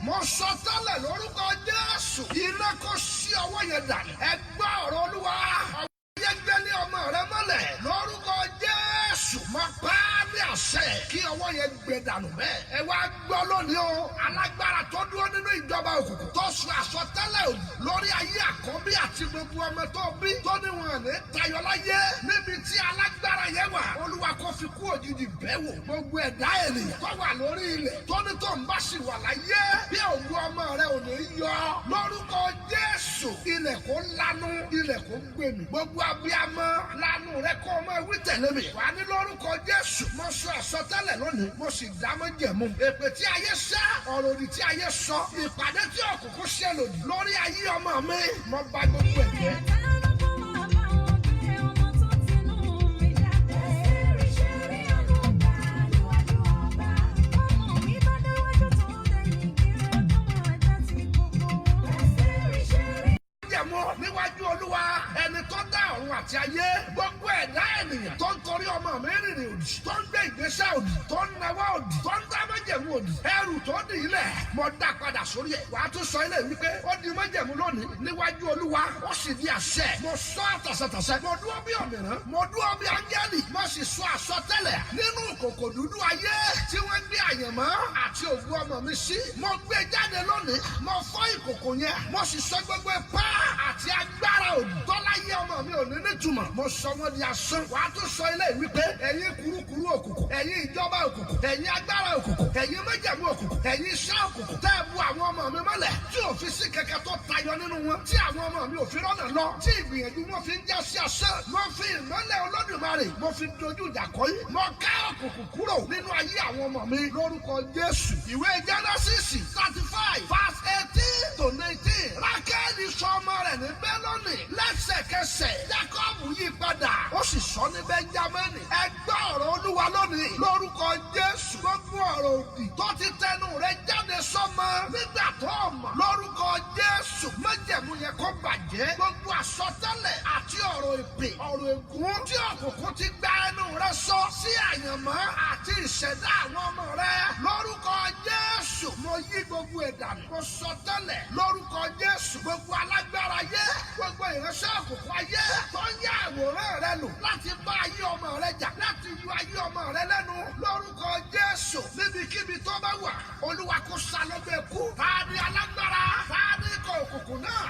Mo sọ tẹ́lẹ̀ lórúkọ Jésù, iná kò sí ọwọ́ yẹn dànù. Ẹ gbọ́ ọ̀rọ̀ Olúwa, ọwọ́ yẹn gbé ní ọmọ rẹ mọ́lẹ̀ lórúkọ Jésù. Mo pa á ní àṣẹ kí ọwọ́ yẹn gbé dànù bẹ́ẹ̀. Ẹ wá gbọ́ lónìí o, alágbára tó dúró nínú ìjọba òkùnkùn tó sọ àsọtẹ́lẹ̀ òdì lórí ayé àkọ́bí àti gbogbo ọmọ tó bí tó ní wọn ní tayọ láyé níbi tí alágbára yẹn wà. Olúwa kò fi kú òjijì bẹ́ẹ̀ wò gbogbo ẹ̀dá ènìyàn tó wà lórí ilẹ̀ tó ní tó ń bá sì wà láyé bí ògùn ọmọ rẹ ò ní yọ lórúkọ Jésù. Ilẹ̀ kò lanu, ilẹ̀ kò gbèmí, gbogbo abiyamọ lanu rẹ kó o máa wí tẹ̀lé mi. Wà ní lórúkọ Jésù. Mo sọ àsọtẹ́lẹ̀ lónìí, mo sì dá májẹ̀mú. Èpè tí ayé sá, ọ̀rọ̀ òdì tí ayé sọ, ìpàdé tí òkùnkùn ṣe lòdì lórí ayé ọmọ mi, mo bá gbogbo ẹ̀ jẹ́. Níwájú Olúwa ẹni tó dá ọ̀run àti ayé, gbogbo ẹ̀dá ènìyàn tó ń torí ọmọ mi rìnrìn òdì, tó ń gbé ìgbésẹ̀ òdì, tó ń nawọ́ òdì, tó ń dá májẹ̀mú òdì, ẹrù tó dì ilẹ̀, mo dá padà sórí ẹ̀. Wàá tún sọ ilé wípé ó di májẹ̀mú lónìí níwájú Olúwa, ó sì di àṣẹ. Mo sọ àtàṣàtàṣẹ, mo dúró bí òmìrán, mo dúró bí áńgẹ́lì, mo sì sọ àsọtẹ́lẹ̀ nínú ìkòkò dúdú ayé tí wọ́n gbé àyànmọ́ àti ògùn ọmọ mi sí. Mo gbé jáde lónìí, mo fọ́ ìkòkò yẹn, mo sì sọ gbogbo ipá àti agbára òdì tọ́láyé ọmọ mi ò ní nítumọ̀, mo sọ wọ́n di asán. Wàá tún sọ ilé wípé ẹ̀yin kurukuru òkùnkùn, ẹ̀yin ìjọba òkùnkùn, ẹ̀yin agbára òkùnkùn, ẹ̀yin májẹ̀mú òkùnkùn, ẹ̀yin iṣẹ́ òkùnkùn tẹ́ ẹ bu àwọn ọmọ mi mọ́lẹ̀ tí ò fi sí kẹ̀kẹ́ tó tayọ nínú wọn, tí àwọn ọmọ mi ò fi rọ́nà lọ, tí ìgbìyànjú wọn fi ń já sí asán. Mo fi ìmọ́lẹ̀ Olódùmarè, mo fi dojú ìjà kọ yín, mo ká òkùnkùn kúrò nínú ayé àwọn ọmọ mi lórúkọ Jésù. Ìwé Jẹ́nẹ́sísì 35:18-19. Rákẹ́lì sọ ọmọ rẹ̀ ní Bẹ́lọ́nì, lẹ́sẹ̀kẹsẹ̀ Jákọ́bù yí padà, ó sì sọ ní Bẹ́ńjámínì. Ẹ gbọ́ ọ̀rọ̀ Olúwa lónìí lórúkọ Jésù. Gbogbo ọ̀rọ̀ òdì tó ti tẹnu rẹ̀ jáde sọ́mọ nígbà tó mọ̀ lórúkọ Jésù, májẹ̀mú yẹn kó bàjẹ́. Gbogbo àsọtẹ́lẹ̀ àti ọ̀rọ̀ èpè, ọ̀rọ̀ ègún tí òkùnkùn ti gba ẹnu rẹ̀ sọ sí àyànmọ́ àti ìṣẹ̀dá àwọn ọmọ rẹ̀ lórúkọ Jésù, mo yí gbogbo ẹ̀dá. Mo sọ tẹ́lẹ̀ lórúkọ Jésù, gbogbo alágbára ayé, gbogbo ìránṣẹ́ òkùnkùn ayé tó ń yá àwòrán rẹ lò láti bá ayé ọmọ rẹ jà, láti yọ ayé ọmọ rẹ lẹ́nu lórúkọ Jésù. Níbikíbi tó bá wà, Olúwa kó salọ́gbẹ́ kú. Ta ni alágbára? Ta ni ikọ̀ òkùnkùn náà?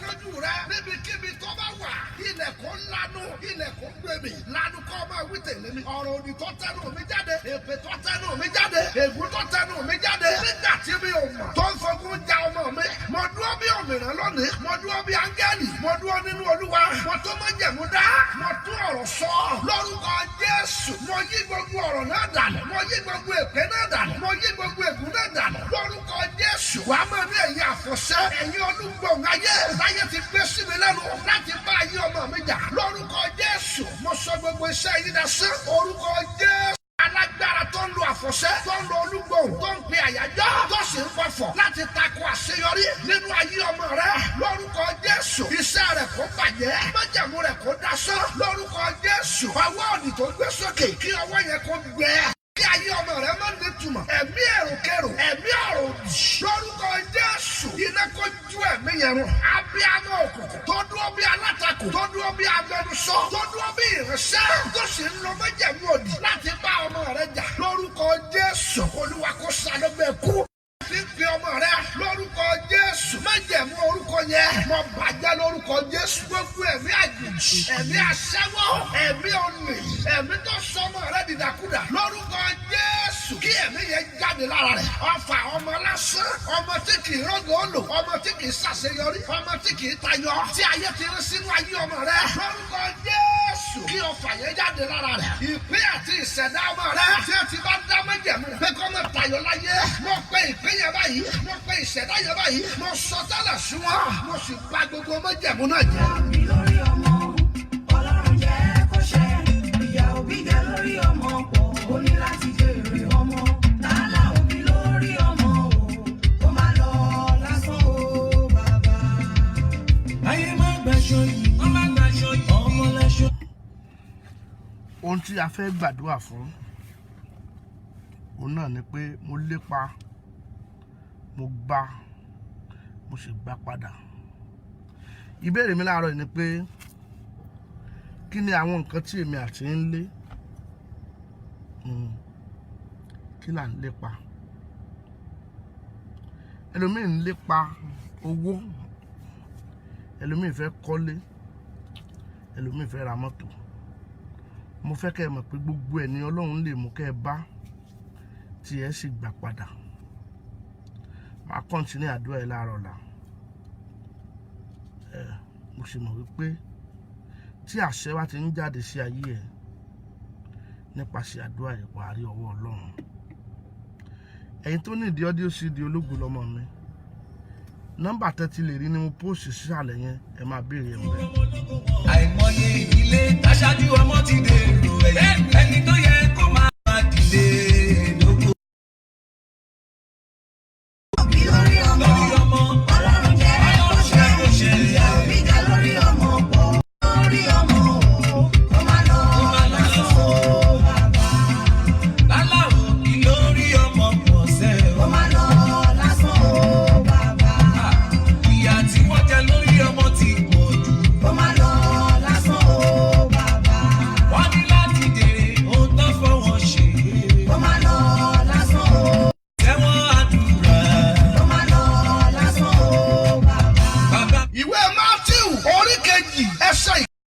Lójú rẹ níbikíbi tó bá wà, ilẹ̀ kò lanu, ilẹ̀ kò gbèmí, lanu kọ́ ọmọ wí tèlé mi. Ọ̀rọ̀ òdì tó tẹnu mi jáde, èpè tó tẹnu mi jáde, ègún tó tẹnu mi jáde. Nígbà tí mi ò mọ̀ tó ń fogun ja ọmọ mi, mo dúró bí òmìnira lónìí, mo dúró bí áńgẹ́lì, mo dúró nínú Olúwa, mo tó májẹ̀mú dá, mo tún ọ̀rọ̀ sọ lórúkọ Jésù. Mo yí gbogbo ọ̀rọ̀ náà dànù, mo yí gbogbo èpè náà dànù, mo yí gbogbo ègún náà dànù lórúkọ Jésù. Wàá mọ̀ ní ẹ̀yin àfọ̀ṣẹ́, ẹ̀yin olúgbòhùn ayé láyé ti gbé sí mi lẹ́nu láti bá ayé ọmọ mi jà lórúkọ Jésù. Mo sọ gbogbo iṣẹ́ yìí dasán orúkọ Jésù. Alágbára tó ń lo àfọ̀ṣẹ́, tó ń lo olúgbòhùn, tó ń pe àyájọ́, tó sì ń fọfọ̀ láti tako àṣeyọrí nínú ayé ọmọ rẹ lórúkọ Jésù. Iṣẹ́ rẹ̀ kó bàjẹ́, májẹ̀mú rẹ̀ kó dasán lórúkọ Jésù. Ọwọ́ òdì tó gbé sókè kí ọwọ́ yẹn kó gbẹ. Kí ayé ọmọ rẹ má ní túmọ̀, ẹ̀mí èròkèrò, ẹ̀mí ọ̀rọ̀ òdì lórúkọ Jésù. Iná kó ju ẹ̀mí yẹn rún. Abíámọ òkùnkùn tó dúró bí alátakò, tó dúró bí agbẹnusọ, tó dúró bí ìránṣẹ́, tó sì ń lo májẹ̀mú òdì láti bá ọmọ rẹ jà. Lórúkọ Jésù, Olúwa kó ṣàlọ́gbẹ̀ kú. Fi pe ọmọ rẹ lórúkọ Jésù. Májẹ̀mú orúkọ yẹn mo bàjẹ́ lórúkọ Jésù. Gbogbo ẹ̀mí àjèjì, ẹ̀mí aṣẹ́wó, ẹ̀mí olè, ẹ̀mí tó sọ ọmọ rẹ dìdàkudà lórúkọ Jésù. Kí ẹ̀mí yẹn jáde lára rẹ̀. Ọfà ọmọ lásán, ọmọ tí kì í rọ́gọ̀ ó lò, ọmọ tí kì í ṣàṣeyọrí, ọmọ tí kì í tayọ, tí ayé ti rí sínú ayé ọmọ rẹ. Lórúkọ Jésù. Kí ọfà yẹn jáde lára rẹ̀. Ìpín àti ìṣẹ̀dá ọmọ rẹ tí ó ti bá dá májẹ̀mú pé kọ́ mọ̀ tayọ láyé. Mo pe ìpín yẹn báyìí, mo pe ìṣẹ̀dá yẹn báyìí, mo sọ tẹ́lẹ̀ sí wọn, mo sì gba gbogbo májẹ̀mú náà jẹ́. Òbí lórí ọmọ, Ọlọ́run jẹ́ kó ṣẹ. Ìyá òbí jẹ́ lórí ọmọ pọ̀, ó ní láti jèrè ọmọ. Lálá òbí lórí ọmọ o, ó máa lọ lásán o bàbá. Ayé má gbàṣọ yìí, wọ́n má gbàṣọ yìí, ọmọ láṣọ. Ohun tí a fẹ́ gbàdúrà fún òun náà ni pé mo lépa, mo gbà, mo sì gbà padà. Ìbéèrè mi láàárọ̀ yìí ni pé kí ni àwọn nǹkan tí èmi àti ń lé? Kí là ń lépa? Ẹlòmíì ń lépa owó, ẹlòmíì fẹ́ kọ́lé, ẹlòmíì fẹ́ ra mọ́tò. Mo fẹ́ kẹ́ ẹ mọ̀ pé gbogbo ẹ̀ ni Ọlọ́run lè mú kẹ́ ẹ bá tí ẹ sì gbà padà. Màá kọ́ntínú àdúrà ẹ láàárọ̀ ọ̀la. Mo sì mọ̀ wípé tí àṣẹ wa ti ń jáde sí ayé ẹ nípasẹ̀ àdúrà ẹ wà á rí ọwọ́ Ọlọ́run. Ẹ̀yin tó ní ìdí ọ́díò sí di Ológo lọ́mọ mi, nọ́mbà tẹ́tí lè rí ni mo póòsì sísàlẹ̀ yẹn, ẹ máa béèrè ẹ̀ mọ́. Àìmọye ìdílé aṣáájú ọmọ ti dèrò ẹ̀yìn, ẹni tó yẹ kó máa dìde.